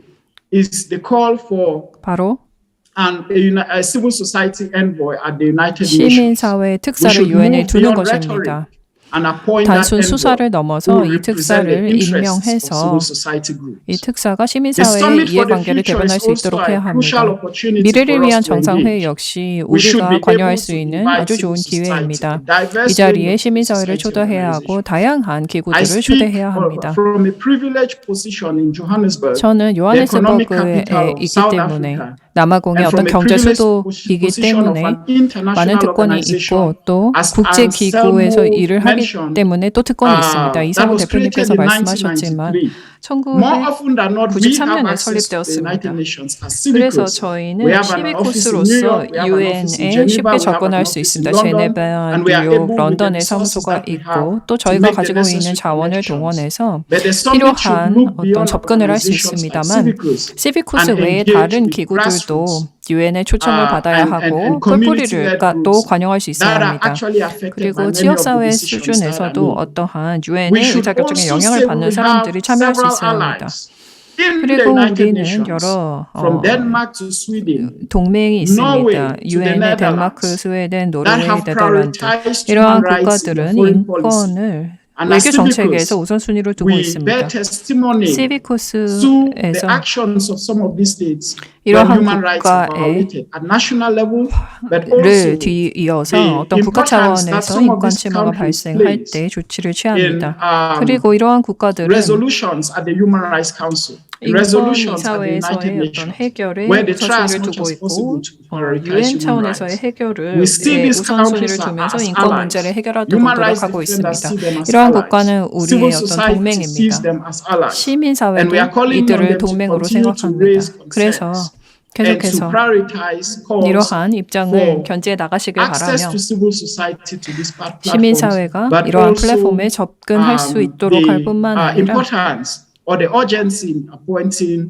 is the call for 바로 a civil society envoy at the United Nations. 시민사회 We 특사를 should 유엔에 move 두는 beyond 것입니다. rhetoric and appoint that 단순 수사를 envoy 넘어서 who 이 represent the 특사를 interests of 임명해서 civil society groups. 이 특사가 The 시민사회의 summit for the 이해관계를 future 대변할 is 수 있도록 also a 해야 crucial 합니다. opportunity 미래를 for 위한 us to 정상회의 engage. 역시 We should 우리가 be 관여할 able 수 to 있는 invite 아주 좋은 civil society, 기회입니다. a diverse 이 자리에 range of 시민사회를 society 초대해야 하고 organizations. 다양한 I 기구들을 speak 초대해야 합니다. from a privileged position in Johannesburg, 저는 the economic 요하네스버그에 capital of 있기 South 때문에 Africa, 남아공의 and 어떤 from a 경제 privileged 수도이기 position of 때문에 an international 많은 특권이 organization, 있고 또 as 국제 기구에서 Anselmo 일을 하기 mentioned, 때문에 또 특권이 있습니다. that 이성훈 was created 대표님께서 in 말씀하셨지만 1993. More often than not, we have 93년에 access to the 설립되었습니다. United Nations as 그래서 civicals. 저희는 We have an office in New 시비코스로서 York, we have an office in 유엔에 Geneva, 쉽게 we have an 접근할 수 office in 있습니다. London, 제네바, and we are able 뉴욕, with the 런던에 resources 사무소가 that we 있고 have 또 to 저희가 make the 가지고 있는 necessary 자원을 connections. 동원해서 But the summit should 필요한 look 어떤 beyond 접근을 할 수 organizations like 있습니다만 civicals 시비코스 and 외의 engage 다른 with 기구들도 grassroots 유엔의 초청을 받아야 하고 community-led 뿔뿔이를 또 groups 관여할 수 있어야 that are 합니다. actually affected by 그리고 many of the 지역사회 decisions that are 수준에서도 made. 어떠한 We 유엔의 should 의사결정에 also 영향을 say 받는 we 사람들이 have 참여할 수 several 있어야 합니다. allies in the 그리고 United 우리는 Nations, 여러 from Denmark to Sweden, 동맹이 Norway 있습니다. to the 유엔의 덴마크, Netherlands, 스웨덴, that 노르웨이, have 네덜란드 prioritized 이러한 human rights in their 국가들은 foreign policy. 인권을 And 외교 as 정책에서 civicals, 우선순위를 두고 we 있습니다. bear testimony to the 시비코스에서 actions of some of these states where 이러한 human rights are 국가의 violated at national level, but 를 also 뒤이어서 the 어떤 국가 importance that 차원에서 some of 인권 these 침해가 countries 발생할 place 때 조치를 in 취합니다. 그리고 이러한 국가들은 resolutions at the Human Rights Council, 인권 resolutions at the United 이사회에서의 어떤 Nations, 해결에 where they try as 우선순위를 much 두고 as possible 있고 to prioritize 유엔 human 차원에서의 rights. 해결을 We see these 우선순위를 countries 두면서 as 인권 allies. 문제를 해결하도록 Human rights 노력하고 defenders 있습니다. see them as 이러한 allies. 국가는 우리의 Civil 어떤 society sees 동맹입니다. them as allies. 시민사회도 And we are calling on 이들을 them to 동맹으로 continue to 생각합니다. raise 그래서 concerns and to 계속해서 prioritize calls 이러한 입장을 for 견지해 나가시길 access 바라며 to civil society to these platforms, 시민사회가 but 이러한 also 플랫폼에 접근할 수 있도록 할 뿐만 the 아니라 importance or the urgency in appointing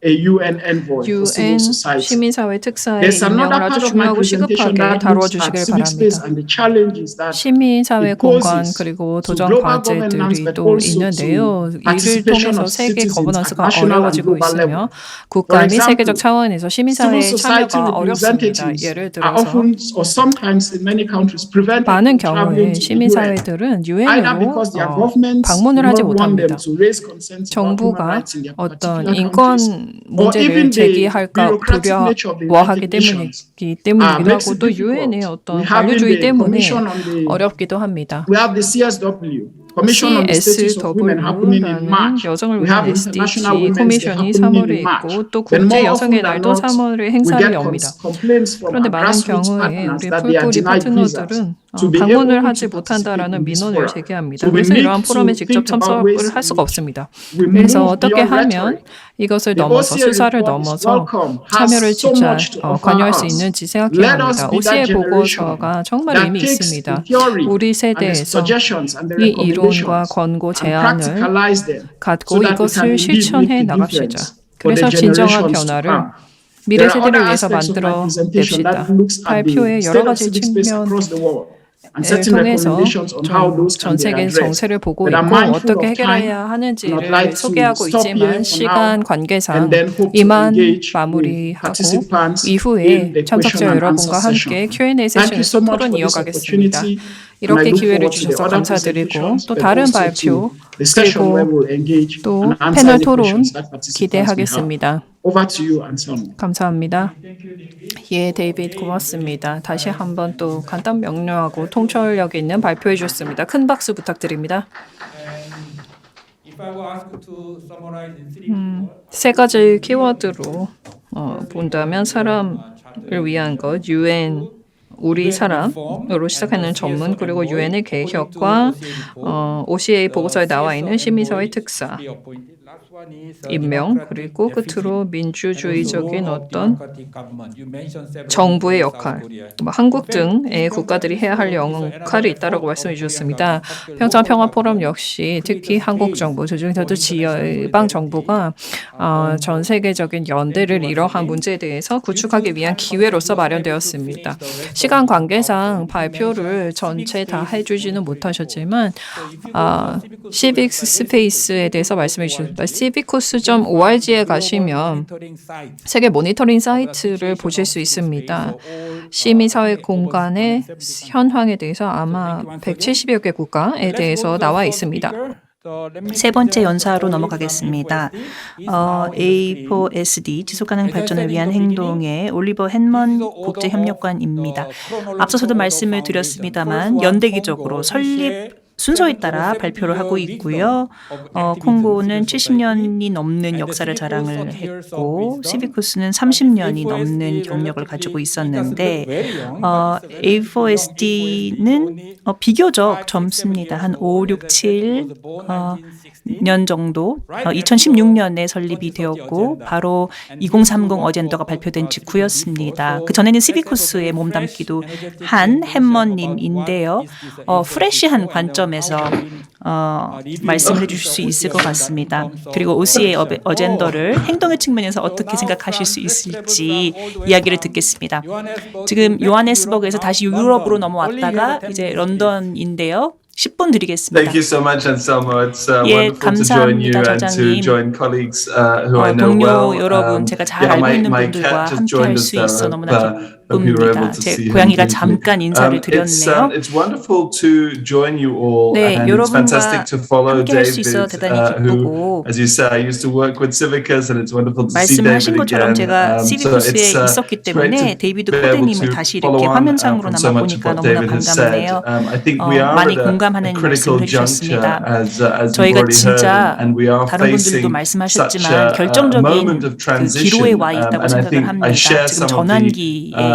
a UN envoy for civil UN society. 시민사회 특사의 There's 임명을 another 아주 part of my 중요하고 presentation 시급하게 that looks at 다뤄주시길 civic space 바랍니다. and the challenges that 시민사회 it 공간 poses 그리고 to 도전 global governance, 과제들이 but 또 also 있는데요. to 이를 participation 통해서 of 세계 citizens 거버넌스가 at national and 어려워지고 global 있으며 level. 국가 For 및 세계적 example, 차원에서 시민사회의 civil society 참여가 어렵습니다. representatives 예를 are 들어서 often or sometimes in many countries prevented 많은 from traveling 경우에 to the UN. 시민사회들은 Either 유엔으로 because their governments do 방문을 하지 not want them 못합니다. to raise concerns about human 정부가 rights in their 어떤 particular 인권 countries, or 문제를 even the 제기할까 bureaucratic nature of the 두려워하기 United Nations 때문이기도 makes 하고 it 또 유엔의 difficult. 어떤 We have in 관료주의 the 때문에 Commission on the 어렵기도 합니다. We have the CSW, Commission on the Status of Women happening in CSW라는 March. 여성을 We 위한 have International SDG Women's Day 코미션이 happening 3월에 in March. 있고 또 Then 국제 more 여성의 often than 날도 not, 3월에 we 행사를 get 엽니다. complaints from 그런데 our 많은 grassroots 경우에 partners 우리 that they are 풀뿌리 denied visas 파트너들은 to be able 방문을 to 하지 participate 못한다라는 in this 민원을 forum. 제기합니다. So we 그래서 이러한 need 포럼에 to 직접 think about ways 참석을 할 in 수가 which 없습니다. we 그래서 move 어떻게 beyond 하면 rhetoric. 이것을 The 넘어서 OCA 수사를 report is 넘어서 welcome, has 참여를 so 진짜 much to offer 관여할 수 us. 있는지 Let 생각해야 us 합니다. be that OCA generation 보고서가 정말 that 의미 takes the 있습니다. theory 우리 and the 세대에서 suggestions and the 이 이론과 recommendations 권고 and 제안을 practicalize them so 갖고 that we can 이것을 indeed make 실천해 the 나갑시다. difference for the 그래서 진정한 generations to 변화를 come. 미래 There are 세대를 other 위해서 aspects of my 만들어 presentation 냅시다. that looks at the 발표의 여러 state of 가지 civic space 측면을 across the world and certain 통해서 recommendations on how those 전 can be 세계 addressed. 정세를 보고 But I'm 있고 mindful 어떻게 of time 해결해야 and I'd 하는지를 like to 소개하고 stop here 있지만 for 시간 now 관계상 and then hope to 이만 engage with 마무리하고 participants in 이후에 the 참석자 question and 여러분과 answer 함께 session. Q&A Thank you so 세션에서 much 토론 for this 이어가겠습니다. opportunity. And I 이렇게 look 기회를 forward to the 주셔서 other 감사드리고 presentations, 또 but 다른 also 발표 to the session where 그리고 we'll engage 또 and answer 패널 any 토론 questions that participants may have. 기대하겠습니다. Over to you, Anselmo. 감사합니다. 예, 데이빗 고맙습니다. 다시 한번 또 간단 명료하고 통찰력 있는 발표해 주셨습니다. 큰 박수 부탁드립니다. If I were asked to summarize in three words, 세 가지 키워드로 본다면 사람을 위한 것, UN 우리 사람으로 시작하는 전문 그리고 유엔의 개혁과 OCA 보고서에 나와 있는 시민사회 특사 임명 그리고 끝으로 민주주의적인 어떤 정부의 역할, 한국 등의 국가들이 해야 할 역할이 있다라고 말씀해 주셨습니다. 평창 평화 포럼 역시 특히 한국 정부, 그중에서도 지방 정부가 전 세계적인 연대를 이러한 문제에 대해서 구축하기 위한 기회로서 마련되었습니다. 시간 관계상 발표를 전체 다 해주지는 못하셨지만 시빅 스페이스에 대해서 말씀해 주셨습니다. civicus.org에 가시면 세계 모니터링 사이트를 보실 수 있습니다. 시민사회 공간의 현황에 대해서 아마 170여 개 국가에 대해서 나와 있습니다. 세 번째 연사로 넘어가겠습니다. A4SD 지속가능 발전을 위한 행동의 올리버 헨먼 국제협력관입니다. 앞서서도 말씀을 드렸습니다만 연대기적으로 설립 순서에 따라 발표를 하고 있고요. 콩고는 70년이 넘는 역사를 자랑을 했고 시비쿠스는 30년이 넘는 경력을 가지고 있었는데 A4SD는 비교적 젊습니다. 한 5, 6, 7 년 정도 2016년에 설립이 되었고 바로 2030 어젠더가 발표된 직후였습니다. 그 전에는 시비쿠스에 몸담기도 한 햄머님인데요. 프레시한 관점에서 말씀을 해주실 수 있을 것 같습니다. 그리고 OCA 어젠더를 행동의 측면에서 어떻게 생각하실 수 있을지 이야기를 듣겠습니다. 지금 요하네스버그에서 다시 유럽으로 넘어왔다가 이제 런던인데요. 10분 드리겠습니다. Thank you so much, Anselmo. It's 예, wonderful to join you 감사합니다, and to 저장님. join colleagues who I know 동료 well. 여러분, 제가 잘 알고 있는 분들과 함께 할 수 있어 너무나 기쁩니다. 제 고양이가 잠깐 인사를 드렸네요. It's wonderful to join you all, 네, and it's fantastic 여러분과 to follow 함께 할 수 David, 있어 대단히 who, 기쁘고 as you say, used to work with Civicus, and it's wonderful to see 말씀하신 David 것처럼 again. 제가 시비쿠스에 있었기 때문에 데이비드 코데님을 다시 이렇게 화면상으로 남아보니까 너무나 반갑네요. 많이 공감하는 말씀을 해주셨습니다. 저희가 진짜 다른 분들도 말씀하셨지만 결정적인 그 기로에 와 있다고 생각을 합니다. 지금 전환기에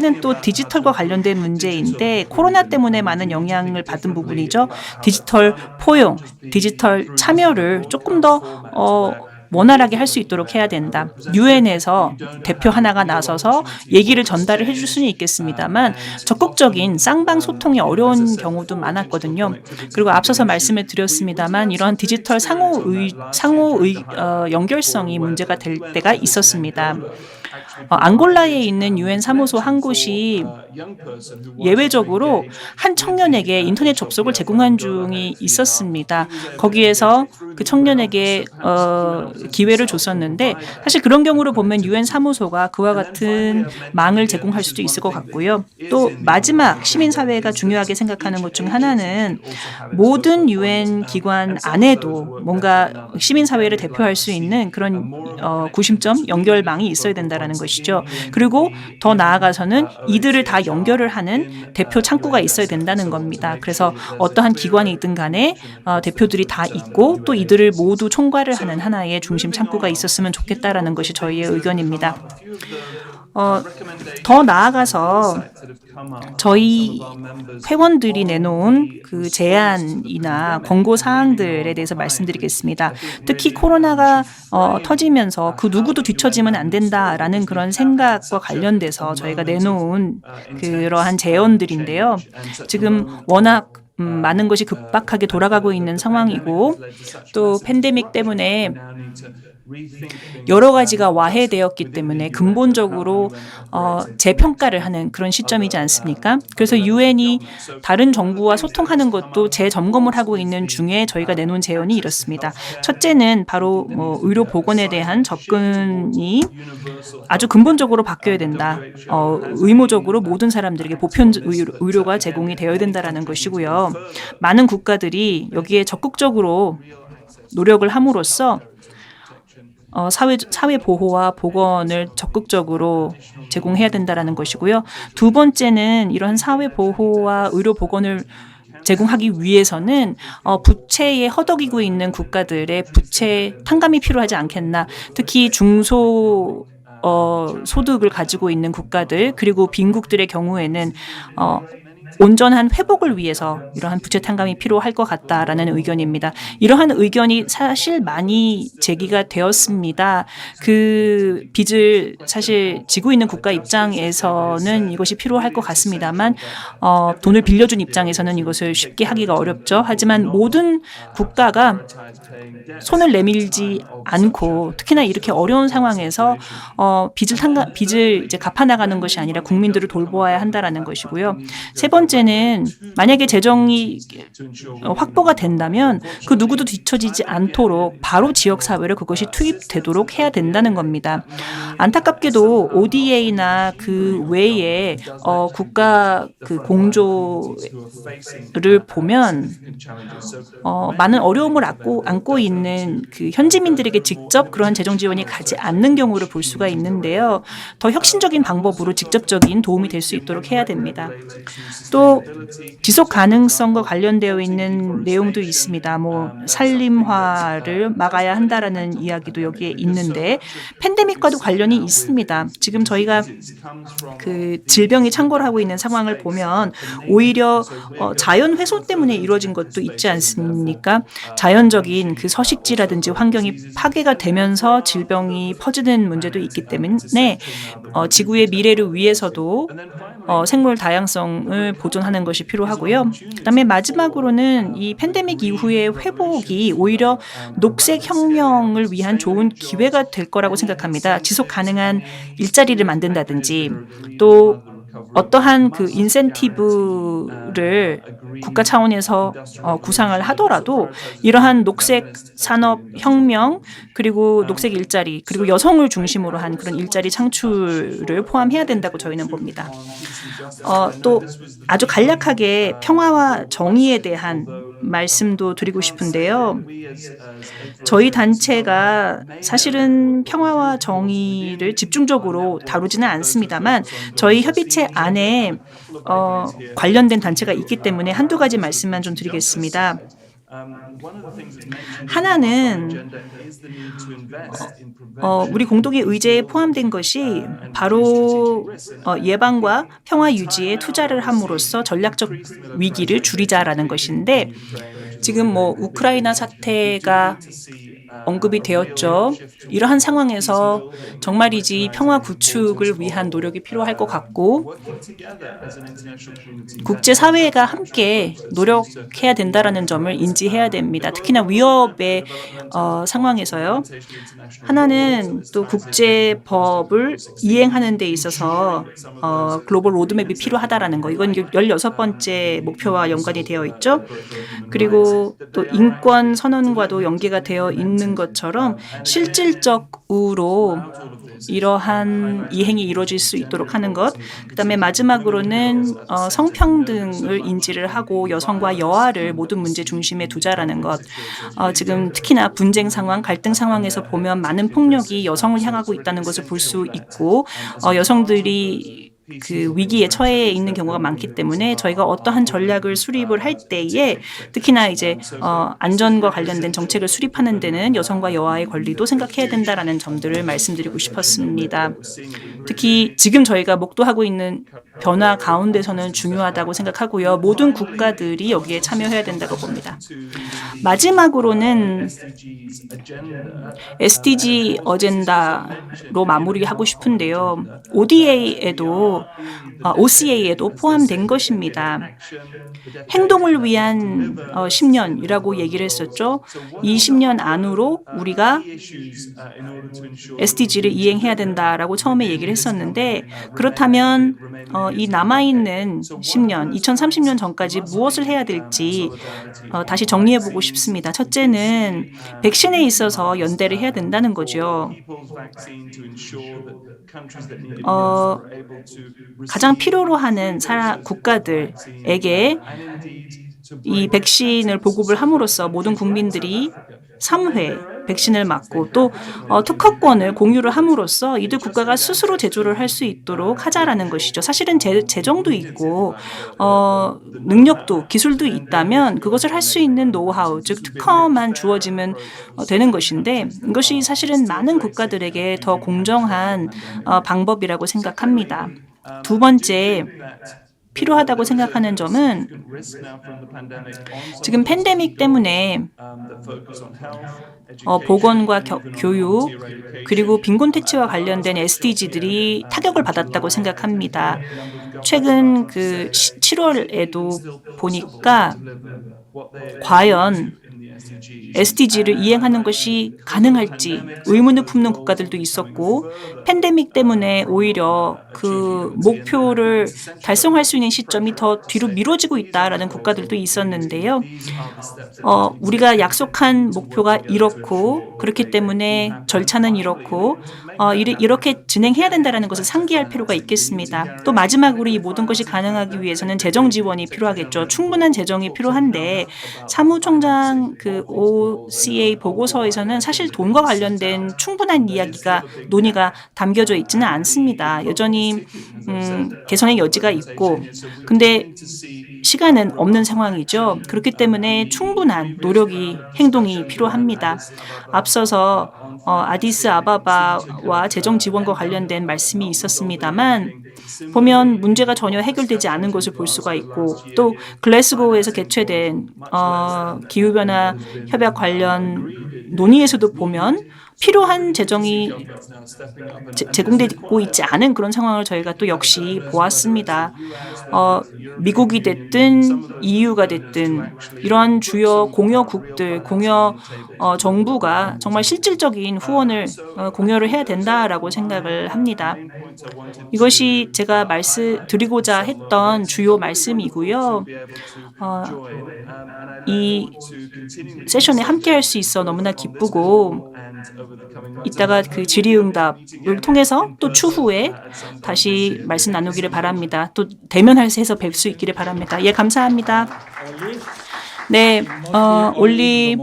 번째는 또 디지털과 관련된 문제인데 코로나 때문에 많은 영향을 받은 부분이죠. 디지털 포용, 디지털 참여를 조금 더 원활하게 할 수 있도록 해야 된다. 유엔에서 대표 하나가 나서서 얘기를 전달을 해줄 수는 있겠습니다만 적극적인 쌍방 소통이 어려운 경우도 많았거든요. 그리고 앞서서 말씀을 드렸습니다만 이런 디지털 연결성이 문제가 될 때가 있었습니다. 앙골라에 있는 유엔 사무소 한 곳이 예외적으로 한 청년에게 인터넷 접속을 제공한 중이 있었습니다. 거기에서 그 청년에게 기회를 줬었는데 사실 그런 경우를 보면 유엔 사무소가 그와 같은 망을 제공할 수도 있을 것 같고요. 또 마지막 시민사회가 중요하게 생각하는 것 중 하나는 모든 유엔 기관 안에도 뭔가 시민사회를 대표할 수 있는 그런 구심점 연결망이 있어야 된다는 것이죠. 그리고 더 나아가서는 이들을 다 연결을 하는 대표 창구가 있어야 된다는 겁니다. 그래서 어떠한 기관이든 간에 대표들이 다 있고 또 이들을 모두 총괄을 하는 하나의 중심 창구가 있었으면 좋겠다라는 것이 저희의 의견입니다. 더 나아가서 저희 회원들이 내놓은 그 제안이나 권고 사항들에 대해서 말씀드리겠습니다. 특히 코로나가 터지면서 그 누구도 뒤처지면 안 된다라는 그런 생각과 관련돼서 저희가 내놓은 그러한 제언들인데요. 지금 워낙 많은 것이 급박하게 돌아가고 있는 상황이고 또 팬데믹 때문에 여러 가지가 와해되었기 때문에 근본적으로 재평가를 하는 그런 시점이지 않습니까? 그래서 유엔이 다른 정부와 소통하는 것도 재점검을 하고 있는 중에 저희가 내놓은 제언이 이렇습니다. 첫째는 바로 의료 보건에 대한 접근이 아주 근본적으로 바뀌어야 된다. 의무적으로 모든 사람들에게 보편 의료가 제공이 되어야 된다라는 것이고요. 많은 국가들이 여기에 적극적으로 노력을 함으로써 사회 보호와 보건을 적극적으로 제공해야 된다라는 것이고요. 두 번째는 이런 사회 보호와 의료 보건을 제공하기 위해서는 부채에 허덕이고 있는 국가들의 부채 탕감이 필요하지 않겠나. 특히 중소 소득을 가지고 있는 국가들 그리고 빈국들의 경우에는 온전한 회복을 위해서 이러한 부채 탕감이 필요할 것 같다라는 의견입니다. 이러한 의견이 사실 많이 제기가 되었습니다. 그 빚을 사실 지고 있는 국가 입장에서는 이것이 필요할 것 같습니다만 돈을 빌려준 입장에서는 이것을 쉽게 하기가 어렵죠. 하지만 모든 국가가 손을 내밀지 않고 특히나 이렇게 어려운 상황에서 빚을 이제 갚아나가는 것이 아니라 국민들을 돌보아야 한다라는 것이고요. 세 번째는 만약에 재정이 확보가 된다면 그 누구도 뒤처지지 않도록 바로 지역사회로 그것이 투입되도록 해야 된다는 겁니다. 안타깝게도 ODA나 그 외에 국가 그 공조를 보면 많은 어려움을 안고 있는 그 현지민들에게 직접 그러한 재정 지원이 가지 않는 경우를 볼 수가 있는데요. 더 혁신적인 방법으로 직접적인 도움이 될 수 있도록 해야 됩니다. 또 지속 가능성과 관련되어 있는 내용도 있습니다. 산림화를 막아야 한다라는 이야기도 여기에 있는데 팬데믹과도 관련이 있습니다. 지금 저희가 그 질병이 창궐 하고 있는 상황을 보면 오히려 자연 훼손 때문에 이루어진 것도 있지 않습니까? 자연적인 그 서식지라든지 환경이 파괴가 되면서 질병이 퍼지는 문제도 있기 때문에 지구의 미래를 위해서도 생물 다양성을 보존하는 것이 필요하고요. 그다음에 마지막으로는 이 팬데믹 이후의 회복이 오히려 녹색 혁명을 위한 좋은 기회가 될 거라고 생각합니다. 지속 가능한 일자리를 만든다든지 또 어떠한 그 인센티브를 국가 차원에서 구상을 하더라도 이러한 녹색 산업 혁명 그리고 녹색 일자리 그리고 여성을 중심으로 한 그런 일자리 창출을 포함해야 된다고 저희는 봅니다. 또 아주 간략하게 평화와 정의에 대한 말씀도 드리고 싶은데요. 저희 단체가 사실은 평화와 정의를 집중적으로 다루지는 않습니다만 저희 협의체 안에 관련된 단체가 있기 때문에 한두 가지 말씀만 좀 드리겠습니다. 하나는 우리 공동의 의제에 포함된 것이 바로 예방과 평화 유지에 투자를 함으로써 전략적 위기를 줄이자라는 것인데 지금 우크라이나 사태가 언급이 되었죠. 이러한 상황에서 정말이지 평화 구축을 위한 노력이 필요할 것 같고 국제사회가 함께 노력해야 된다라는 점을 인지해야 됩니다. 특히나 위협의 상황에서요. 하나는 또 국제법을 이행하는 데 있어서 글로벌 로드맵이 필요하다라는 거. 이건 16번째 목표와 연관이 되어 있죠. 그리고 또 인권 선언과도 연계가 되어 있는 것처럼 실질적으로 이러한 이행이 이루어질 수 있도록 하는 것. 그다음에 마지막으로는 성평등을 인지를 하고 여성과 여아를 모든 문제 중심에 두자라는 것. 지금 특히나 분쟁 상황, 갈등 상황에서 보면 많은 폭력이 여성을 향하고 있다는 것을 볼 수 있고 여성들이 그 위기에 처해 있는 경우가 많기 때문에 저희가 어떠한 전략을 수립을 할 때에 특히나 이제 안전과 관련된 정책을 수립하는 데는 여성과 여아의 권리도 생각해야 된다라는 점들을 말씀드리고 싶었습니다. 특히 지금 저희가 목도하고 있는 변화 가운데서는 중요하다고 생각하고요. 모든 국가들이 여기에 참여해야 된다고 봅니다. 마지막으로는 SDG 어젠다로 마무리하고 싶은데요. OCA에도 포함된 것입니다. 행동을 위한 10년이라고 얘기를 했었죠. 이 10년 안으로 우리가 SDG를 이행해야 된다라고 처음에 얘기를 했었는데 그렇다면 이 남아있는 10년, 2030년 전까지 무엇을 해야 될지 다시 정리해보고 싶습니다. 첫째는 백신에 있어서 연대를 해야 된다는 거죠. 가장 필요로 하는 국가들에게 이 백신을 보급을 함으로써 모든 국민들이 3회 백신을 맞고 또 특허권을 공유를 함으로써 이들 국가가 스스로 제조를 할 수 있도록 하자라는 것이죠. 사실은 재정도 있고 능력도 기술도 있다면 그것을 할 수 있는 노하우, 즉 특허만 주어지면 되는 것인데 이것이 사실은 많은 국가들에게 더 공정한 방법이라고 생각합니다. 두 번째, 필요하다고 생각하는 점은 지금 팬데믹 때문에 보건과 교육 그리고 빈곤퇴치와 관련된 SDG들이 타격을 받았다고 생각합니다. 최근 그 7월에도 보니까 과연 SDG를 이행하는 것이 가능할지 의문을 품는 국가들도 있었고 팬데믹 때문에 오히려 그 목표를 달성할 수 있는 시점이 더 뒤로 미뤄지고 있다라는 국가들도 있었는데요. 우리가 약속한 목표가 이렇고 그렇기 때문에 절차는 이렇고 이렇게 진행해야 된다는 것을 상기할 필요가 있겠습니다. 또 마지막으로 이 모든 것이 가능하기 위해서는 재정 지원이 필요하겠죠. 충분한 재정이 필요한데 사무총장 그 OCA 보고서에서는 사실 돈과 관련된 충분한 이야기가 논의가 담겨져 있지는 않습니다. 여전히 개선의 여지가 있고 근데 시간은 없는 상황이죠. 그렇기 때문에 충분한 노력이 행동이 필요합니다. 앞서서 아디스아바바와 재정 지원과 관련된 말씀이 있었습니다만 보면 문제가 전혀 해결되지 않은 것을 볼 수가 있고 또 글래스고에서 개최된 기후변화 협약 관련 논의에서도 보면 필요한 재정이 제공되고 있지 않은 그런 상황을 저희가 또 역시 보았습니다. 미국이 됐든 EU가 됐든 이러한 주요 공여국들, 공여 정부가 정말 실질적인 후원을 공여를 해야 된다라고 생각을 합니다. 이것이 제가 드리고자 했던 주요 말씀이고요. 이 세션에 함께할 수 있어 너무나 기쁘고 이따가 그 질의응답을 통해서 또 추후에 다시 말씀 나누기를 바랍니다. 또 대면해서 뵐 수 있기를 바랍니다. 예, 감사합니다. 네, 올리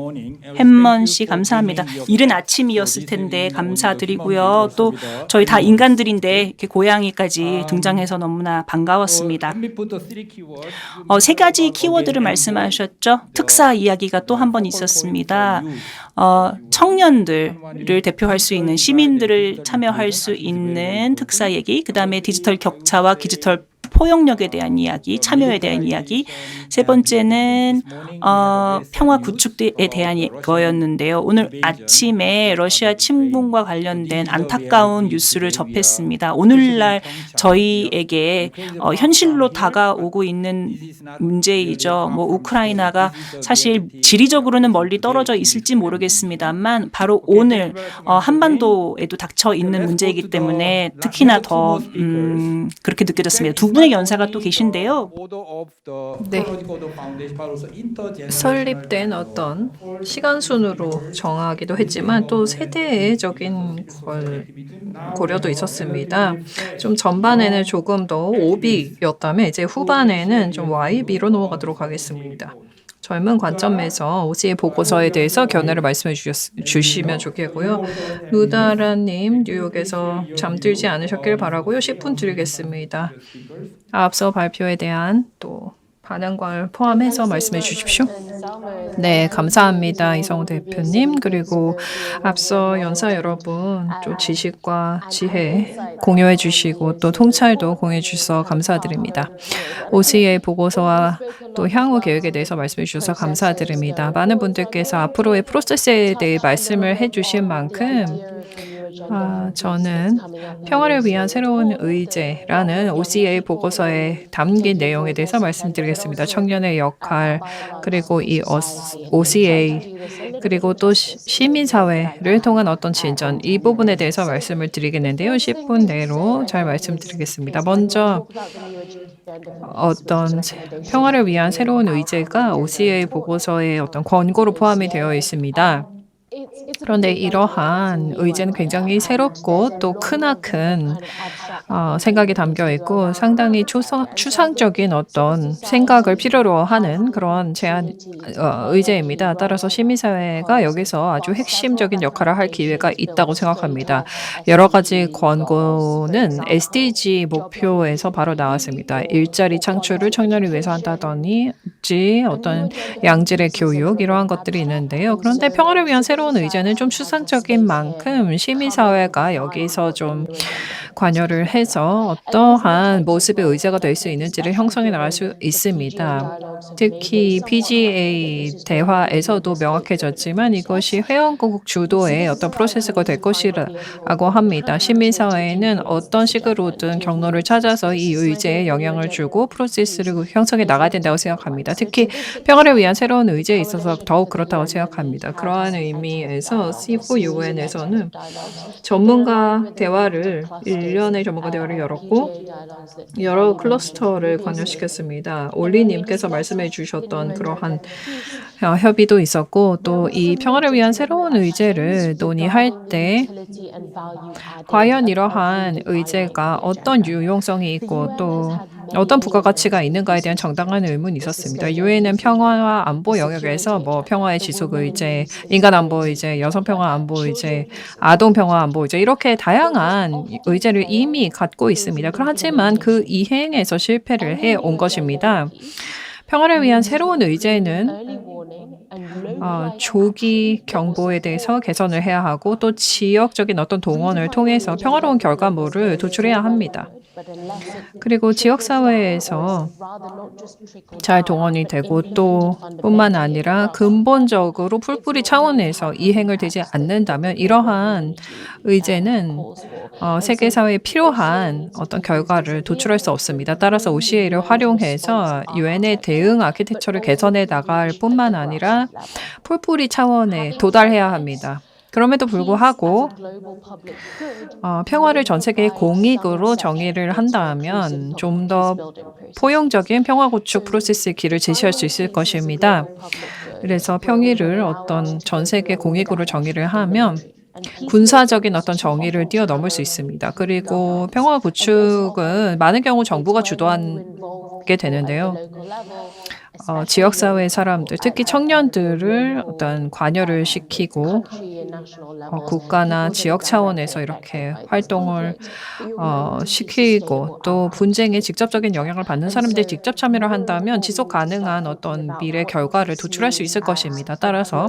햄먼 씨 감사합니다. 이른 아침이었을 텐데 감사드리고요. 또 저희 다 인간들인데 이렇게 고양이까지 등장해서 너무나 반가웠습니다. 세 가지 키워드를 말씀하셨죠. 특사 이야기가 또 한 번 있었습니다. 청년들을 대표할 수 있는 시민들을 참여할 수 있는 특사 얘기, 그다음에 디지털 격차와 디지털 포용력에 대한 이야기, 참여에 대한 이야기. 세 번째는 평화 구축에 대한 거였는데요. 오늘 아침에 러시아 침공과 관련된 안타까운 뉴스를 접했습니다. 오늘날 저희에게 현실로 다가오고 있는 문제이죠. 우크라이나가 사실 지리적으로는 멀리 떨어져 있을지 모르겠습니다만 바로 오늘 한반도에도 닥쳐 있는 문제이기 때문에 특히나 더 그렇게 느껴졌습니다. 두 분의 연사가 또 계신데요. 네. 설립된 어떤 시간 순으로 정하기도 했지만 또 세대적인 고려도 있었습니다. 좀 전반에는 조금 더 OB였다면 이제 후반에는 좀 YB로 넘어가도록 하겠습니다. 젊은 관점에서 OCA 보고서에 대해서 견해를 말씀해 주시면 좋겠고요. 루다라님, 뉴욕에서 잠들지 않으셨길 바라고요. 10분 드리겠습니다. 앞서 발표에 대한 또 반응을 포함해서 말씀해 주십시오. 네, 감사합니다. 이성우 대표님. 그리고 앞서 연사 여러분 또 지식과 지혜 공유해 주시고 또 통찰도 공유해 주셔서 감사드립니다. OCA 보고서와 또 향후 계획에 대해서 말씀해 주셔서 감사드립니다. 많은 분들께서 앞으로의 프로세스에 대해 말씀을 해 주신 만큼 저는 평화를 위한 새로운 의제라는 OCA 보고서에 담긴 내용에 대해서 말씀드리겠습니다. 청년의 역할, 그리고 이 OCA, 그리고 또 시민사회를 통한 어떤 진전, 이 부분에 대해서 말씀을 드리겠는데요. 10분 내로 잘 말씀드리겠습니다. 먼저 어떤 평화를 위한 새로운 의제가 OCA 보고서의 어떤 권고로 포함이 되어 있습니다. 그런데 이러한 의제는 굉장히 새롭고 또 크나큰 생각이 담겨 있고 상당히 추상적인 어떤 생각을 필요로 하는 그런 의제입니다. 따라서 시민사회가 여기서 아주 핵심적인 역할을 할 기회가 있다고 생각합니다. 여러 가지 권고는 SDG 목표에서 바로 나왔습니다. 일자리 창출을 청년을 위해서 한다든지 어떤 양질의 교육 이러한 것들이 있는데요. 그런데 평화를 위한 새로운 의제는 좀 추상적인 만큼 시민사회가 여기서 좀 관여를 해서 어떠한 모습의 의제가 될 수 있는지를 형성해 나갈 수 있습니다. 특히 PGA 대화에서도 명확해졌지만 이것이 회원국 주도의 어떤 프로세스가 될 것이라고 합니다. 시민사회는 어떤 식으로든 경로를 찾아서 이 의제에 영향을 주고 프로세스를 형성해 나가야 된다고 생각합니다. 특히 평화를 위한 새로운 의제에 있어서 더욱 그렇다고 생각합니다. 그러한 의미에서 C4UN에서는 전문가 대화를 1년의 전문가 대화를 열었고 여러 클러스터를 관여시켰습니다. 올리님께서 말씀해 주셨던 그러한 협의도 있었고 또 이 평화를 위한 새로운 의제를 논의할 때 과연 이러한 의제가 어떤 유용성이 있고 또 어떤 부가가치가 있는가에 대한 정당한 의문이 있었습니다. 유엔은 평화와 안보 영역에서 평화의 지속 의제, 인간 안보 의제, 여성 평화 안보 의제, 아동 평화 안보 의제 이렇게 다양한 의제를 이미 갖고 있습니다. 하지만 그 이행에서 실패를 해 온 것입니다. 평화를 위한 새로운 의제는 조기 경보에 대해서 개선을 해야 하고 또 지역적인 어떤 동원을 통해서 평화로운 결과물을 도출해야 합니다. 그리고 지역사회에서 잘 동원이 되고 또 뿐만 아니라 근본적으로 풀뿌리 차원에서 이행을 되지 않는다면 이러한 의제는 세계사회에 필요한 어떤 결과를 도출할 수 없습니다. 따라서 OCA를 활용해서 유엔의 대응 아키텍처를 개선해 나갈 뿐만 아니라 풀뿌리 차원에 도달해야 합니다. 그럼에도 불구하고 평화를 전 세계의 공익으로 정의를 한다면 좀 더 포용적인 평화 구축 프로세스의 길을 제시할 수 있을 것입니다. 그래서 평의를 어떤 전 세계 공익으로 정의를 하면 군사적인 어떤 정의를 뛰어넘을 수 있습니다. 그리고 평화 구축은 많은 경우 정부가 주도하게 되는데요. 지역사회 사람들, 특히 청년들을 어떤 관여를 시키고 국가나 지역 차원에서 이렇게 활동을 시키고 또 분쟁에 직접적인 영향을 받는 사람들이 직접 참여를 한다면 지속 가능한 어떤 미래 결과를 도출할 수 있을 것입니다. 따라서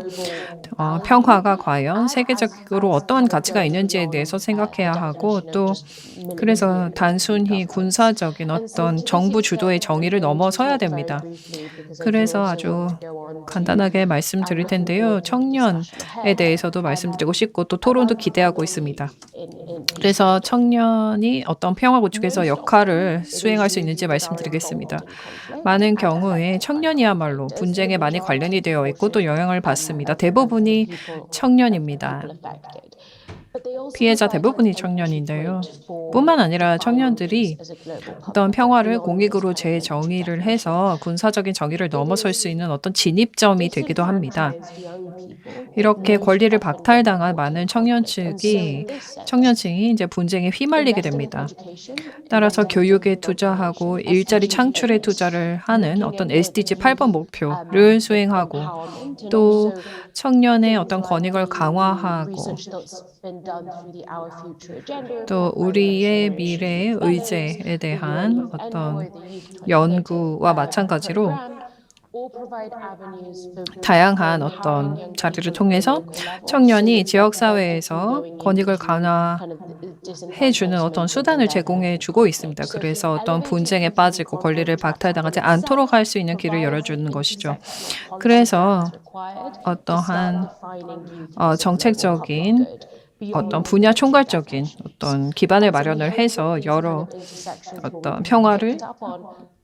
평화가 과연 세계적으로 어떠한 가치가 있는지에 대해서 생각해야 하고 또 그래서 단순히 군사적인 어떤 정부 주도의 정의를 넘어서야 됩니다. 그래서 아주 간단하게 말씀드릴 텐데요. 청년에 대해서도 말씀드리고 싶고 또 토론도 기대하고 있습니다. 그래서 청년이 어떤 평화 구축에서 역할을 수행할 수 있는지 말씀드리겠습니다. 많은 경우에 청년이야말로 분쟁에 많이 관련이 되어 있고 또 영향을 받습니다. 대부분이 청년입니다. 피해자 대부분이 청년인데요. 뿐만 아니라 청년들이 어떤 평화를 공익으로 재정의를 해서 군사적인 정의를 넘어설 수 있는 어떤 진입점이 되기도 합니다. 이렇게 권리를 박탈당한 많은 청년층이 이제 분쟁에 휘말리게 됩니다. 따라서 교육에 투자하고 일자리 창출에 투자를 하는 어떤 SDG 8번 목표를 수행하고 또 청년의 어떤 권익을 강화하고 또 우리의 미래의 의제에 대한 어떤 연구와 마찬가지로 다양한 어떤 자리를 통해서 청년이 지역사회에서 권익을 강화해주는 어떤 수단을 제공해주고 있습니다. 그래서 어떤 분쟁에 빠지고 권리를 박탈당하지 않도록 할 수 있는 길을 열어주는 것이죠. 그래서 어떠한 정책적인 어떤 분야 총괄적인 어떤 기반을 마련을 해서 여러 어떤 평화를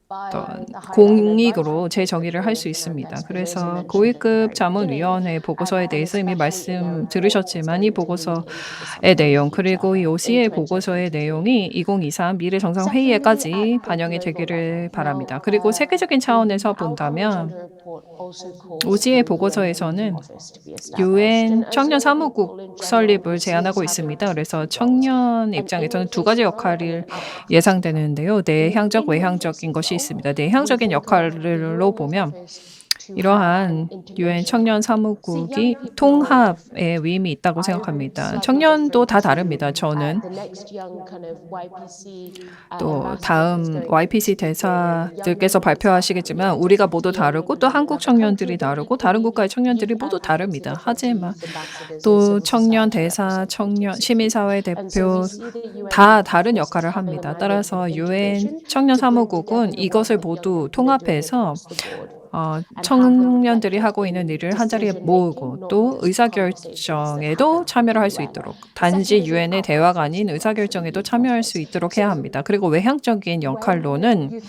어떤 공익으로 재정의를 할 수 있습니다. 그래서 고위급 자문위원회 보고서에 대해서 이미 말씀 들으셨지만 이 보고서의 내용 그리고 이 OCA 보고서의 내용이 2023 미래 정상회의에까지 반영이 되기를 바랍니다. 그리고 세계적인 차원에서 본다면 OCA 보고서에서는 UN 청년 사무국 설립을 제안하고 있습니다. 그래서 청년 입장에서는 두 가지 역할이 예상되는데요. 내향적, 외향적인 것이 있습니다. 내향적인 역할로 보면 이러한 유엔 청년 사무국이 통합의 위임이 있다고 생각합니다. 청년도 다 다릅니다. 저는 또 다음 YPC 대사들께서 발표하시겠지만 우리가 모두 다르고 또 한국 청년들이 다르고 다른 국가의 청년들이 모두 다릅니다. 하지만 또 청년 대사, 청년 시민사회 대표 다 다른 역할을 합니다. 따라서 유엔 청년 사무국은 이것을 모두 통합해서 청년들이 하고 있는 일을 한자리에 모으고 또 의사결정에도 참여를 할 수 있도록 단지 유엔의 대화가 아닌 의사결정에도 참여할 수 있도록 해야 합니다. 그리고 외향적인 역할로는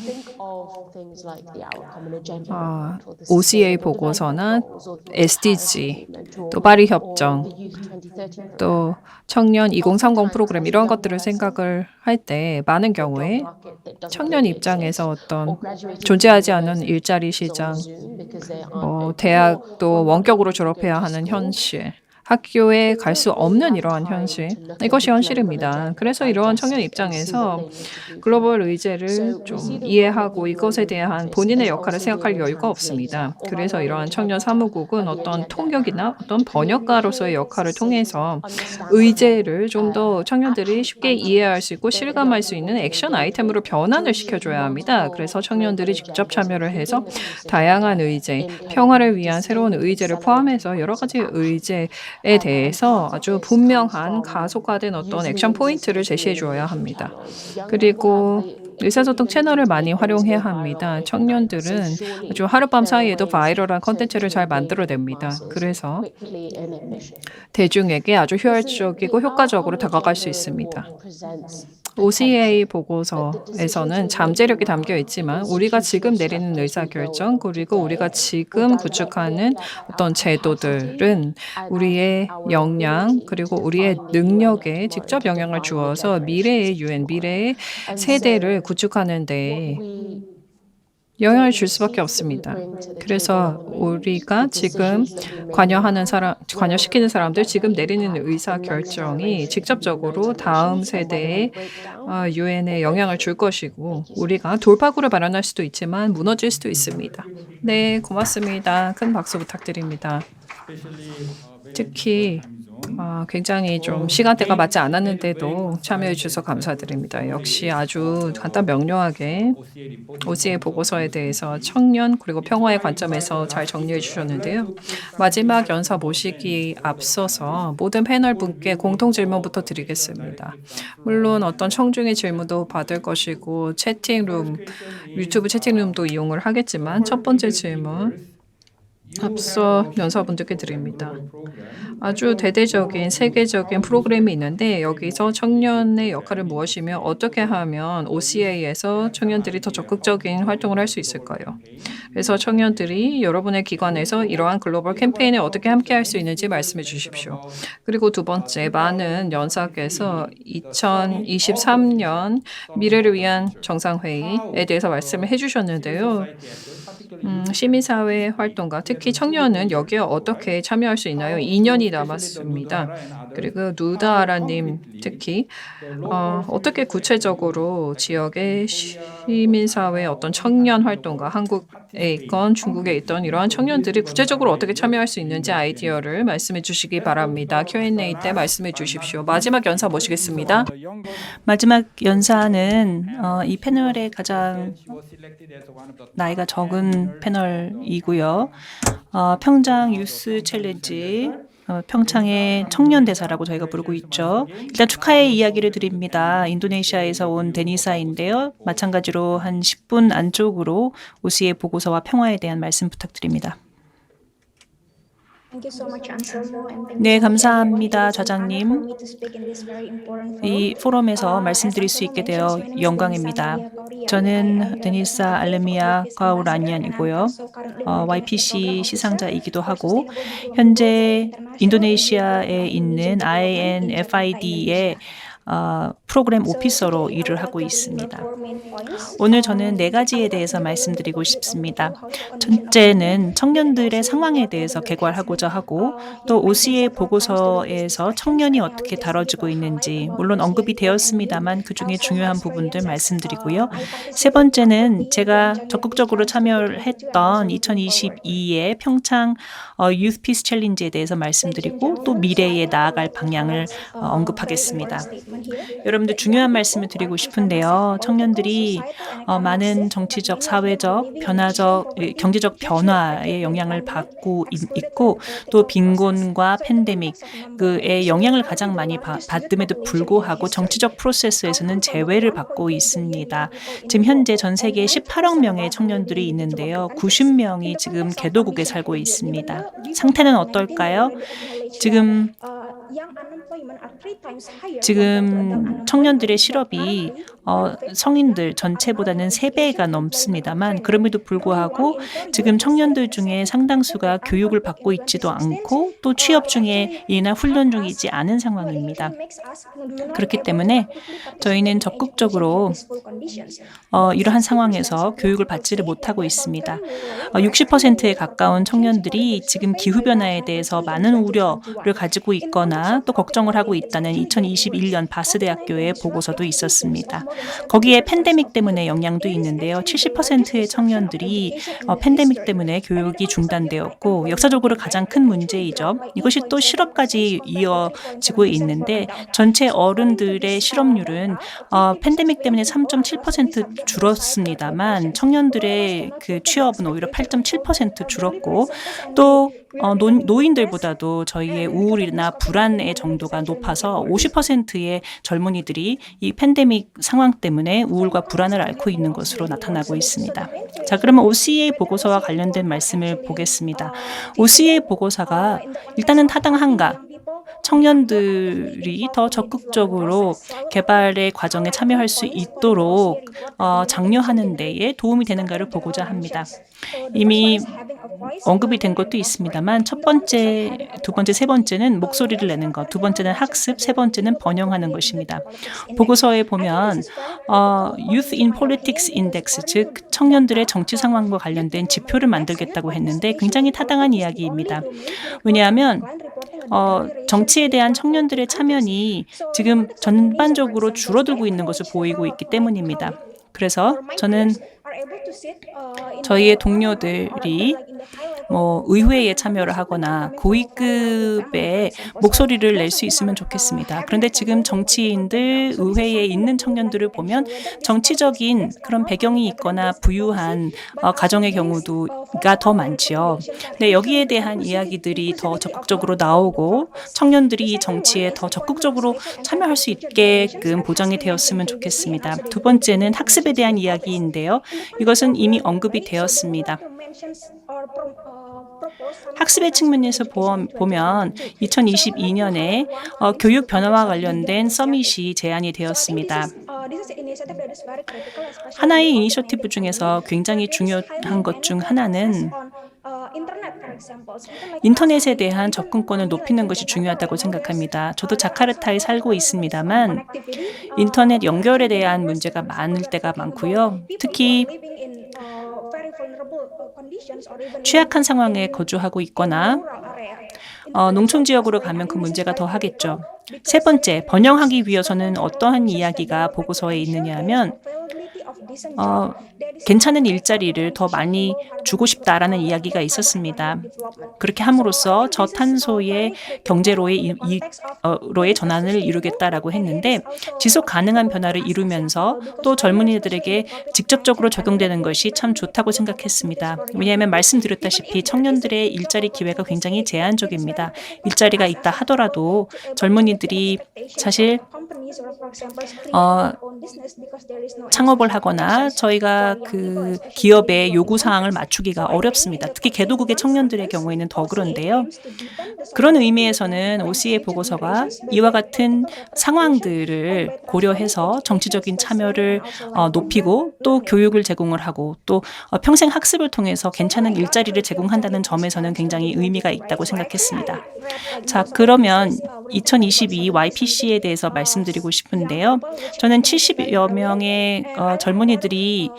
OCA 보고서나 SDG, 또 파리 협정, 또 청년 2030 프로그램 이런 것들을 생각을 할 때 많은 경우에 청년 입장에서 어떤 존재하지 않은 일자리 시장, 대학도 원격으로 졸업해야 하는 현실, 학교에 갈 수 없는 이러한 현실, 이것이 현실입니다. 그래서 이러한 청년 입장에서 글로벌 의제를 좀 이해하고 이것에 대한 본인의 역할을 생각할 여유가 없습니다. 그래서 이러한 청년 사무국은 어떤 통역이나 어떤 번역가로서의 역할을 통해서 의제를 좀 더 청년들이 쉽게 이해할 수 있고 실감할 수 있는 액션 아이템으로 변환을 시켜줘야 합니다. 그래서 청년들이 직접 참여를 해서 다양한 의제, 평화를 위한 새로운 의제를 포함해서 여러 가지 의제에 대해서 아주 분명한 가속화된 어떤 액션 포인트를 제시해 줘야 합니다. 그리고 의사소통 채널을 많이 활용해야 합니다. 청년들은 아주 하룻밤 사이에도 바이럴한 컨텐츠를 잘 만들어냅니다. 그래서 대중에게 아주 효율적이고 효과적으로 다가갈 수 있습니다. OCA 보고서에서는 잠재력이 담겨 있지만 우리가 지금 내리는 의사결정 그리고 우리가 지금 구축하는 어떤 제도들은 우리의 역량 그리고 우리의 능력에 직접 영향을 주어서 미래의 유엔, 미래의 세대를 구축하는 데 영향을 줄 수밖에 없습니다. 그래서 우리가 지금 관여시키는 사람들, 지금 내리는 의사 결정이 직접적으로 다음 세대의 유엔에 영향을 줄 것이고, 우리가 돌파구를 마련할 수도 있지만 무너질 수도 있습니다. 네, 고맙습니다. 큰 박수 부탁드립니다. 특히 굉장히 좀 시간대가 맞지 않았는데도 참여해 주셔서 감사드립니다. 역시 아주 간단 명료하게 OCA 보고서에 대해서 청년 그리고 평화의 관점에서 잘 정리해 주셨는데요. 마지막 연사 모시기 앞서서 모든 패널 분께 공통 질문부터 드리겠습니다. 물론 어떤 청중의 질문도 받을 것이고 채팅룸, 유튜브 채팅룸도 이용을 하겠지만 첫 번째 질문 앞서 연사분들께 드립니다. 아주 대대적인 세계적인 프로그램이 있는데 여기서 청년의 역할을 무엇이며 어떻게 하면 OCA에서 청년들이 더 적극적인 활동을 할 수 있을까요? 그래서 청년들이 여러분의 기관에서 이러한 글로벌 캠페인에 어떻게 함께할 수 있는지 말씀해 주십시오. 그리고 두 번째, 많은 연사께서 2023년 미래를 위한 정상회의에 대해서 말씀을 해주셨는데요. 시민사회 활동가, 특히 청년은 여기에 어떻게 참여할 수 있나요? 2년이 남았습니다. 그리고 누다아라님 특히 어떻게 구체적으로 지역의 시민사회 어떤 청년 활동가, 한국에 있건 중국에 있던 이러한 청년들이 구체적으로 어떻게 참여할 수 있는지 아이디어를 말씀해 주시기 바랍니다. Q&A 때 말씀해 주십시오. 마지막 연사 모시겠습니다. 마지막 연사는 이 패널의 가장 나이가 적은 패널이고요. 평창 유스 챌린지, 평창의 청년 대사라고 저희가 부르고 있죠. 일단 축하의 이야기를 드립니다. 인도네시아에서 온 데니사인데요. 마찬가지로 한 10분 안쪽으로 OCA 보고서와 평화에 대한 말씀 부탁드립니다. 네, 감사합니다, 좌장님. 이 포럼에서 말씀드릴 수 있게 되어 영광입니다. 저는 데니사 알레미아 가우라니안이고요. YPC 시상자이기도 하고 현재 인도네시아에 있는 INFID의 프로그램 오피서로 일을 하고 있습니다. 오늘 저는 4가지에 대해서 말씀드리고 싶습니다. 첫째는 청년들의 상황에 대해서 개괄하고자 하고 또 OCA 보고서에서 청년이 어떻게 다뤄지고 있는지 물론 언급이 되었습니다만 그중에 중요한 부분들 말씀드리고요. 세 번째는 제가 적극적으로 참여를 했던 2022의 평창 유스 피스 챌린지에 대해서 말씀드리고 또 미래에 나아갈 방향을 언급하겠습니다. 여러분들 중요한 말씀을 드리고 싶은데요. 청년들이 많은 정치적, 사회적, 경제적 변화의 영향을 받고 있고 또 빈곤과 팬데믹의 영향을 가장 많이 받음에도 불구하고 정치적 프로세스에서는 제외를 받고 있습니다. 지금 현재 전 세계에 18억 명의 청년들이 있는데요. 90명이 지금 개도국에 살고 있습니다. 상태는 어떨까요? 지금 청년들의 실업이 성인들 전체보다는 3배가 넘습니다만 그럼에도 불구하고 지금 청년들 중에 상당수가 교육을 받고 있지도 않고 또 취업 중이나 훈련 중이지 않은 상황입니다. 그렇기 때문에 저희는 적극적으로 이러한 상황에서 교육을 받지를 못하고 있습니다. 60%에 가까운 청년들이 지금 기후변화에 대해서 많은 우려를 가지고 있거나 또 걱정을 하고 있다는 2021년 바스 대학교의 보고서도 있었습니다. 거기에 팬데믹 때문에 영향도 있는데요. 70%의 청년들이 팬데믹 때문에 교육이 중단되었고 역사적으로 가장 큰 문제이죠. 이것이 또 실업까지 이어지고 있는데 전체 어른들의 실업률은 팬데믹 때문에 3.7% 줄었습니다만 청년들의 그 취업은 오히려 8.7% 줄었고 또 노인들보다도 저희의 우울이나 불안의 정도가 높아서 50%의 젊은이들이 이 팬데믹 상황 때문에 우울과 불안을 앓고 있는 것으로 나타나고 있습니다. 자, 그러면 OCA 보고서와 관련된 말씀을 보겠습니다. OCA 보고서가 일단은 타당한가? 청년들이 더 적극적으로 개발의 과정에 참여할 수 있도록 장려하는 데에 도움이 되는가를 보고자 합니다. 이미 언급이 된 것도 있습니다만 첫 번째, 두 번째, 세 번째는 목소리를 내는 것, 두 번째는 학습, 세 번째는 번영하는 것입니다. 보고서에 보면 Youth in Politics Index, 즉 청년들의 정치 상황과 관련된 지표를 만들겠다고 했는데 굉장히 타당한 이야기입니다. 왜냐하면 정치에 대한 청년들의 참여이 지금 전반적으로 줄어들고 있는 것을 보이고 있기 때문입니다. 그래서 저는 저희의 동료들이 의회에 참여를 하거나 고위급의 목소리를 낼 수 있으면 좋겠습니다. 그런데 지금 정치인들, 의회에 있는 청년들을 보면 정치적인 그런 배경이 있거나 부유한 가정의 경우가 더 많지요. 네, 여기에 대한 이야기들이 더 적극적으로 나오고 청년들이 이 정치에 더 적극적으로 참여할 수 있게끔 보장이 되었으면 좋겠습니다. 두 번째는 학습에 대한 이야기인데요. 이것은 이미 언급이 되었습니다. 학습의 측면에서 보면 2022년에 교육 변화와 관련된 서밋이 제안이 되었습니다. 하나의 이니셔티브 중에서 굉장히 중요한 것 중 하나는 인터넷에 대한 접근권을 높이는 것이 중요하다고 생각합니다. 저도 자카르타에 살고 있습니다만 인터넷 연결에 대한 문제가 많을 때가 많고요. 특히 취약한 상황에 거주하고 있거나 농촌 지역으로 가면 그 문제가 더 하겠죠. 세 번째, 번영하기 위해서는 어떠한 이야기가 보고서에 있느냐 하면 괜찮은 일자리를 더 많이 주고 싶다라는 이야기가 있었습니다. 그렇게 함으로써 저탄소의 경제로의 전환을 이루겠다라고 했는데 지속 가능한 변화를 이루면서 또 젊은이들에게 직접적으로 적용되는 것이 참 좋다고 생각했습니다. 왜냐하면 말씀드렸다시피 청년들의 일자리 기회가 굉장히 제한적입니다. 일자리가 있다 하더라도 젊은이들이 사실 창업을 하거나 저희가 그 기업의 요구사항을 맞추기가 어렵습니다. 특히 개도국의 청년들의 경우에는 더 그런데요. 그런 의미에서는 OCA 보고서가 이와 같은 상황들을 고려해서 정치적인 참여를 높이고 또 교육을 제공을 하고 또 평생 학습을 통해서 괜찮은 일자리를 제공한다는 점에서는 굉장히 의미가 있다고 생각했습니다. 자, 그러면 2022 YPC에 대해서 말씀드리고 싶은데요. 저는 70여 명의 젊은이들이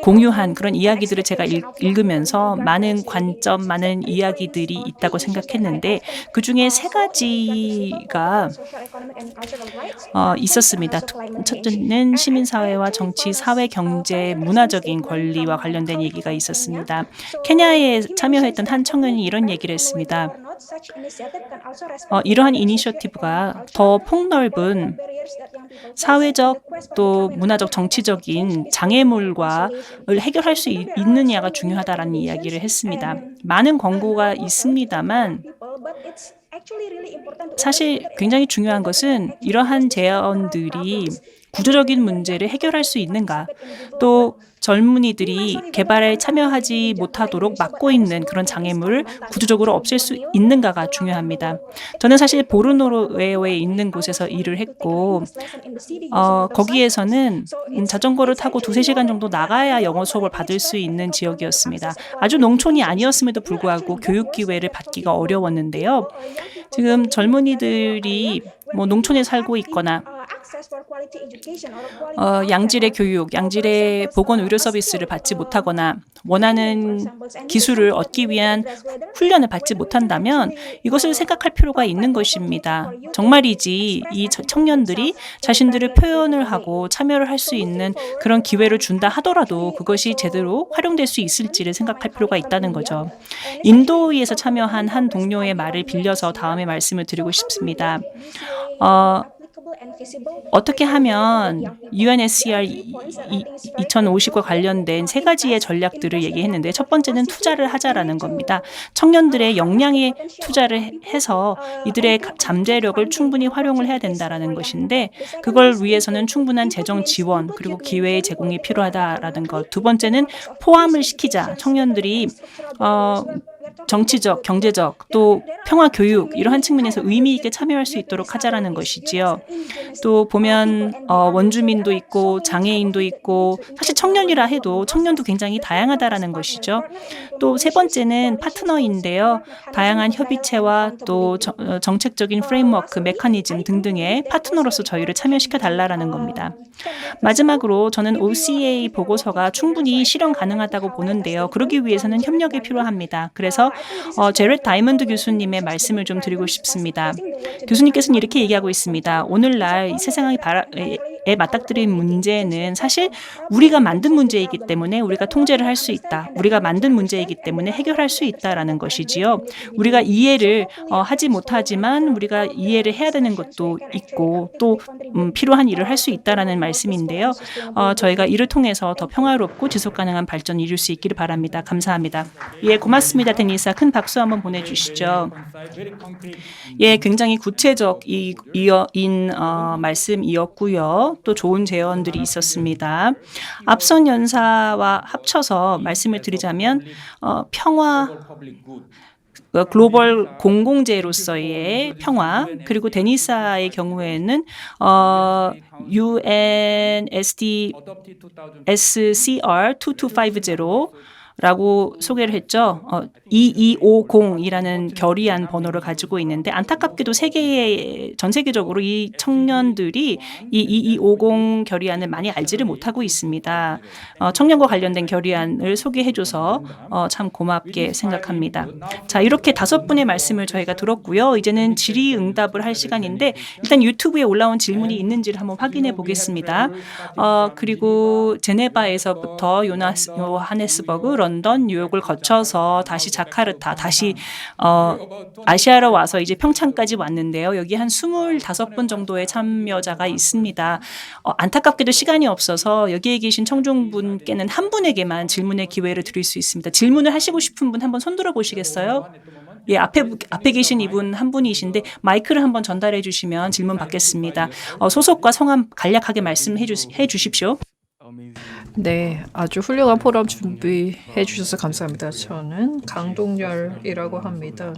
공유한 그런 이야기들을 제가 읽으면서 많은 관점, 많은 이야기들이 있다고 생각했는데 그중에 세 가지가 있었습니다. 첫째는 시민사회와 정치, 사회, 경제, 문화적인 권리와 관련된 얘기가 있었습니다. 케냐에 참여했던 한 청년이 이런 얘기를 했습니다. 이러한 이니셔티브가 더 폭넓은 사회적 또 문화적 정치적인 장애물과 해결할 수 있느냐가 중요하다라는 이야기를 했습니다. 많은 권고가 있습니다만 사실 굉장히 중요한 것은 이러한 제언들이 구조적인 문제를 해결할 수 있는가, 또 젊은이들이 개발에 참여하지 못하도록 막고 있는 그런 장애물을 구조적으로 없앨 수 있는가가 중요합니다. 저는 사실 보르노에 있는 곳에서 일을 했고 거기에서는 자전거를 타고 2-3시간 정도 나가야 영어 수업을 받을 수 있는 지역이었습니다. 아주 농촌이 아니었음에도 불구하고 교육 기회를 받기가 어려웠는데요. 지금 젊은이들이 농촌에 살고 있거나 양질의 교육, 양질의 보건 의료 서비스를 받지 못하거나 원하는 기술을 얻기 위한 훈련을 받지 못한다면 이것을 생각할 필요가 있는 것입니다. 정말이지 이 청년들이 자신들을 표현을 하고 참여를 할 수 있는 그런 기회를 준다 하더라도 그것이 제대로 활용될 수 있을지를 생각할 필요가 있다는 거죠. 인도에서 참여한 한 동료의 말을 빌려서 다음에 말씀을 드리고 싶습니다. 어떻게 하면 UNSCR 2050과 관련된 3가지의 전략들을 얘기했는데 첫 번째는 투자를 하자라는 겁니다. 청년들의 역량에 투자를 해서 이들의 잠재력을 충분히 활용을 해야 된다라는 것인데 그걸 위해서는 충분한 재정 지원 그리고 기회의 제공이 필요하다라는 것. 두 번째는 포함을 시키자. 청년들이 정치적, 경제적 또 평화 교육 이러한 측면에서 의미 있게 참여할 수 있도록 하자라는 것이지요. 또 보면 원주민도 있고 장애인도 있고 사실 청년이라 해도 청년도 굉장히 다양하다라는 것이죠. 또 세 번째는 파트너인데요. 다양한 협의체와 또 정책적인 프레임워크, 메커니즘 등등의 파트너로서 저희를 참여시켜 달라라는 겁니다. 마지막으로 저는 OCA 보고서가 충분히 실현 가능하다고 보는데요. 그러기 위해서는 협력이 필요합니다. 그래서 제렛 다이먼드 교수님의 말씀을 좀 드리고 싶습니다. 교수님께서는 이렇게 얘기하고 있습니다. 오늘날 이 세상에 맞닥뜨린 문제는 사실 우리가 만든 문제이기 때문에 우리가 통제를 할 수 있다. 우리가 만든 문제이기 때문에 해결할 수 있다라는 것이지요. 우리가 이해를 하지 못하지만 우리가 이해를 해야 되는 것도 있고 또 필요한 일을 할 수 있다라는 말씀인데요. 저희가 이를 통해서 더 평화롭고 지속 가능한 발전을 이룰 수 있기를 바랍니다. 감사합니다. 예, 고맙습니다. 데니사. 큰 박수 한번 보내주시죠. 예, 굉장히 구체적인 말씀이었고요. 또 좋은 제언들이 있었습니다. 앞선 연사와 합쳐서 말씀을 드리자면 평화 글로벌 공공재로서의 평화 그리고 데니사의 경우에는 UNSCR 2250라고 소개를 했죠. 2250이라는 결의안 번호를 가지고 있는데 안타깝게도 전 세계적으로 이 청년들이 이 2250 결의안을 많이 알지를 못하고 있습니다. 청년과 관련된 결의안을 소개해줘서 참 고맙게 생각합니다. 자, 이렇게 5분의 말씀을 저희가 들었고요. 이제는 질의응답을 할 시간인데 일단 유튜브에 올라온 질문이 있는지를 한번 확인해 보겠습니다. 그리고 제네바에서부터 요하네스버그, 런던, 뉴욕을 거쳐서 다시 자카르타, 다시 아시아로 와서 이제 평창까지 왔는데요. 여기 한 25분 정도의 참여자가 있습니다. 안타깝게도 시간이 없어서 여기에 계신 청중분께는 한 분에게만 질문의 기회를 드릴 수 있습니다. 질문을 하시고 싶은 분 한번 손들어 보시겠어요? 예, 앞에 계신 이분 한 분이신데 마이크를 한번 전달해 주시면 질문 받겠습니다. 소속과 성함 간략하게 말씀해 주십시오. 네, 아주 훌륭한 포럼 준비해 주셔서 감사합니다. 저는 강동열이라고 합니다.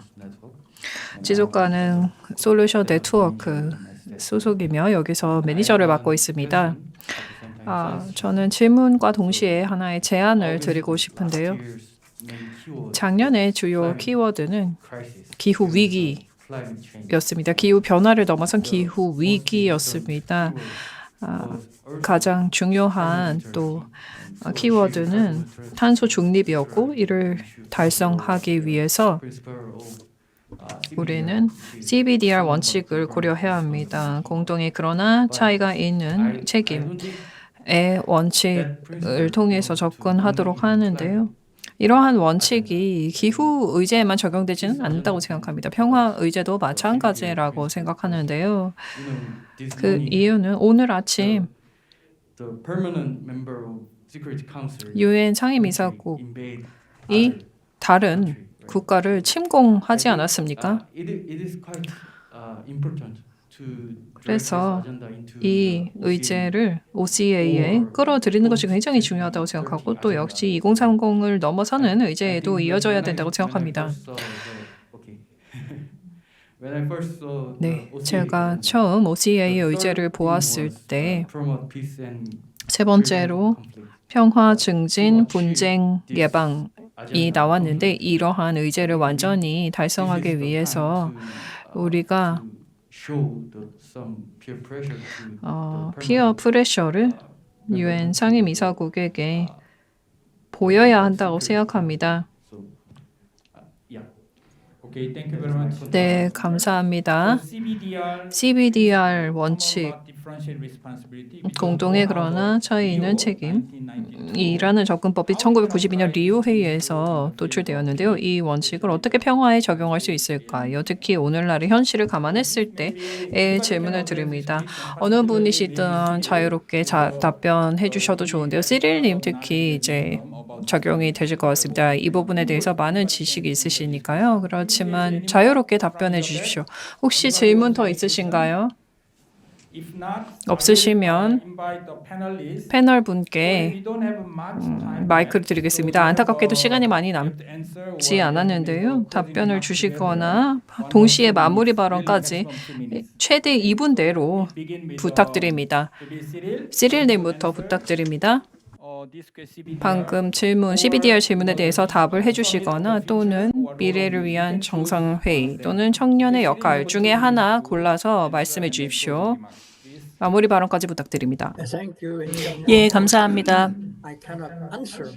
지속가능 솔루션 네트워크 소속이며 여기서 매니저를 맡고 있습니다. 저는 질문과 동시에 하나의 제안을 드리고 싶은데요. 작년의 주요 키워드는 기후 위기였습니다. 기후 변화를 넘어선 기후 위기였습니다. 가장 중요한 또 키워드는 탄소 중립이었고 이를 달성하기 위해서 우리는 CBDR 원칙을 고려해야 합니다. 공동의 그러나 차이가 있는 책임의 원칙을 통해서 접근하도록 하는데요. 이러한 원칙이 기후 의제에만 적용되지는 않는다고 생각합니다. 평화 의제도 마찬가지라고 생각하는데요. 그 이유는 오늘 아침 유엔 상임이사국이 다른 국가를 침공하지 않았습니까? 그래서 이 의제를 OCA에 끌어들이는 것이 굉장히 중요하다고 생각하고 또 역시 2030을 넘어서는 의제에도 이어져야 된다고 생각합니다. 네, 제가 처음 OCA 의제를 보았을 때 세 번째로 평화 증진, 분쟁 예방이 나왔는데 이러한 의제를 완전히 달성하기 위해서 우리가 피어 프레셔를 유엔 상임이사국에게 보여야 한다고 생각합니다. 네, 감사합니다. CBDR 원칙, 공동의 그러나 차이 있는 책임이라는 접근법이 1992년 리우 회의에서 도출되었는데요. 이 원칙을 어떻게 평화에 적용할 수 있을까요? 특히 오늘날의 현실을 감안했을 때의 질문을 드립니다. 어느 분이시든 자유롭게 답변해 주셔도 좋은데요. 시릴님 특히 이제 적용이 되실 것 같습니다. 이 부분에 대해서 많은 지식이 있으시니까요. 그렇지만 자유롭게 답변해 주십시오. 혹시 질문 더 있으신가요? 없으시면 패널 분께 마이크를 드리겠습니다. 안타깝게도 시간이 많이 남지 않았는데요. 답변을 주시거나 동시에 마무리 발언까지 최대 2분대로 부탁드립니다. 시릴님부터 부탁드립니다. 방금 질문, CBDR 질문에 대해서 답을 해주시거나 또는 미래를 위한 정상회의 또는 청년의 역할 중에 하나 골라서 말씀해 주십시오. 마무리 발언까지 부탁드립니다. Thank you. 예, 감사합니다. I cannot answer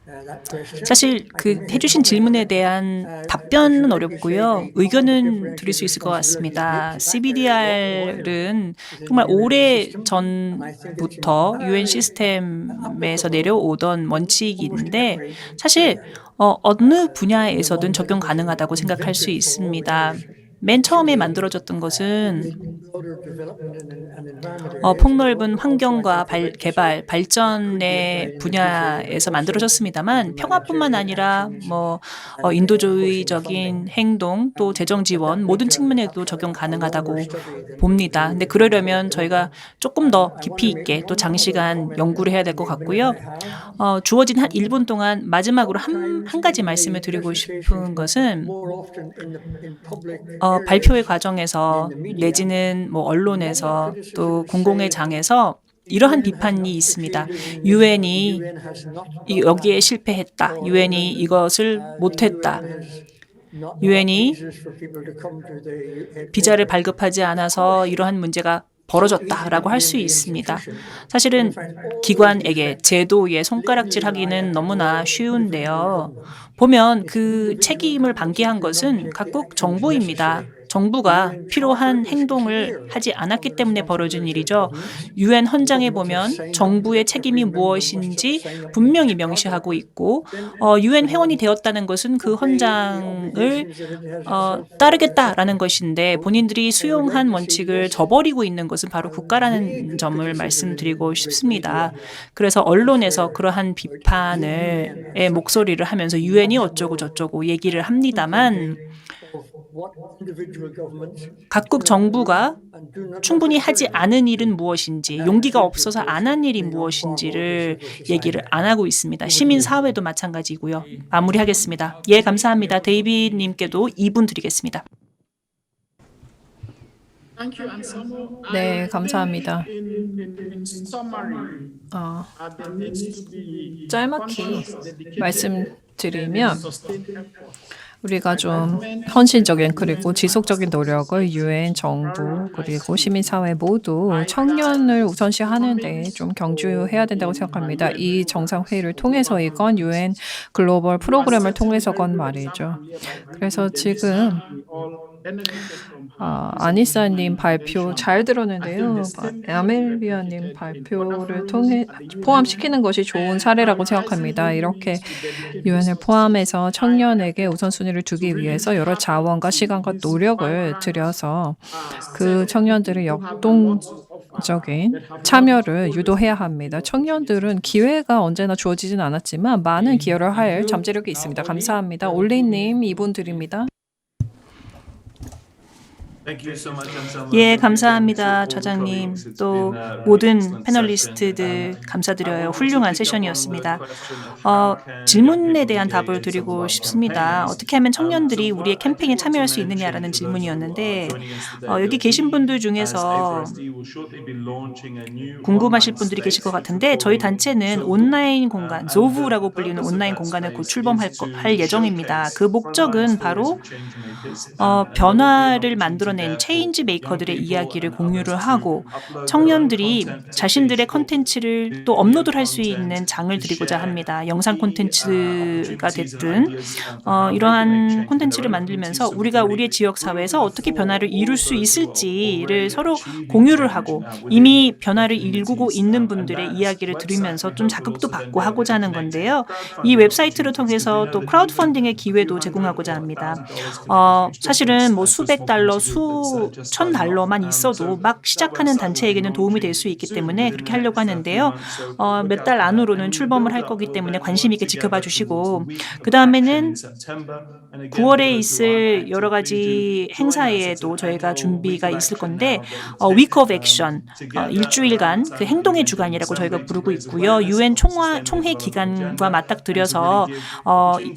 that question. 사실 그 해주신 질문에 대한 답변은 어렵고요. 의견은 드릴 수 있을 것 같습니다. CBDR은 정말 오래 전부터 UN 시스템에서 내려오던 원칙인데 사실 어느 분야에서든 적용 가능하다고 생각할 수 있습니다. 맨 처음에 만들어졌던 것은 폭넓은 환경과 개발, 발전의 분야에서 만들어졌습니다만 평화뿐만 아니라 인도주의적인 행동 또 재정 지원 모든 측면에도 적용 가능하다고 봅니다. 근데 그러려면 저희가 조금 더 깊이 있게 또 장시간 연구를 해야 될 것 같고요. 주어진 한 1분 동안 마지막으로 한 가지 말씀을 드리고 싶은 것은 발표의 과정에서 내지는 언론에서 또 공공의 장에서 이러한 비판이 있습니다. 유엔이 여기에 실패했다. 유엔이 이것을 못했다. 유엔이 비자를 발급하지 않아서 이러한 문제가 벌어졌다라고 할 수 있습니다. 사실은 기관에게 제도에 손가락질하기는 너무나 쉬운데요. 보면 그 책임을 방기한 것은 각국 정부입니다. 정부가 필요한 행동을 하지 않았기 때문에 벌어진 일이죠. 유엔 헌장에 보면 정부의 책임이 무엇인지 분명히 명시하고 있고 유엔 회원이 되었다는 것은 그 헌장을 따르겠다라는 것인데 본인들이 수용한 원칙을 저버리고 있는 것은 바로 국가라는 점을 말씀드리고 싶습니다. 그래서 언론에서 그러한 비판의 목소리를 하면서 유엔이 어쩌고 저쩌고 얘기를 합니다만 각국 정부가 충분히 하지 않은 일은 무엇인지, 용기가 없어서 안 한 일이 무엇인지를 얘기를 안 하고 있습니다. 시민사회도 마찬가지고요. 마무리하겠습니다. 예, 감사합니다. 데이비드님께도 2분 드리겠습니다. 네, 감사합니다. 짤막히 말씀드리면 우리가 좀 헌신적인 그리고 지속적인 노력을 유엔, 정부 그리고 시민사회 모두 청년을 우선시하는 데 좀 경주해야 된다고 생각합니다. 이 정상회의를 통해서이건 유엔 글로벌 프로그램을 통해서건 말이죠. 그래서 지금 아니사님 발표 잘 들었는데요. 아멜리아님 발표를 통해 포함시키는 것이 좋은 사례라고 생각합니다. 이렇게 유엔을 포함해서 청년에게 우선순위를 두기 위해서 여러 자원과 시간과 노력을 들여서 그 청년들의 역동적인 참여를 유도해야 합니다. 청년들은 기회가 언제나 주어지진 않았지만 많은 기여를 할 잠재력이 있습니다. 감사합니다. 올리님 2분 드립니다. 예, 감사합니다. 차장님. 또 모든 패널리스트들 감사드려요. 훌륭한 세션이었습니다. 질문에 대한 답을 드리고 싶습니다. 어떻게 하면 청년들이 우리의 캠페인에 참여할 수 있느냐라는 질문이었는데 여기 계신 분들 중에서 궁금하실 분들이 계실 것 같은데 저희 단체는 온라인 공간, 조브라고 불리는 온라인 공간을 곧 출범할 예정입니다. 그 목적은 바로 변화를 만들어낸 체인지 메이커들의 이야기를 공유를 하고 청년들이 자신들의 콘텐츠를 또 업로드를 할 수 있는 장을 드리고자 합니다. 영상 콘텐츠가 됐든 이러한 콘텐츠를 만들면서 우리가 우리의 지역사회에서 어떻게 변화를 이룰 수 있을지를 서로 공유를 하고 이미 변화를 일구고 있는 분들의 이야기를 들으면서 좀 자극도 받고 하고자 하는 건데요. 이 웹사이트를 통해서 또 크라우드 펀딩의 기회도 제공하고자 합니다. 사실은 수백 달러, 수억 수천 달러만 있어도 막 시작하는 단체에게는 도움이 될 수 있기 때문에 그렇게 하려고 하는데요. 몇 달 안으로는 출범을 할 거기 때문에 관심 있게 지켜봐 주시고, 그 다음에는 9월에 있을 여러 가지 행사에도 저희가 준비가 있을 건데 Week of Action, 일주일간 그 행동의 주간이라고 저희가 부르고 있고요. UN 총회 기간과 맞닥뜨려서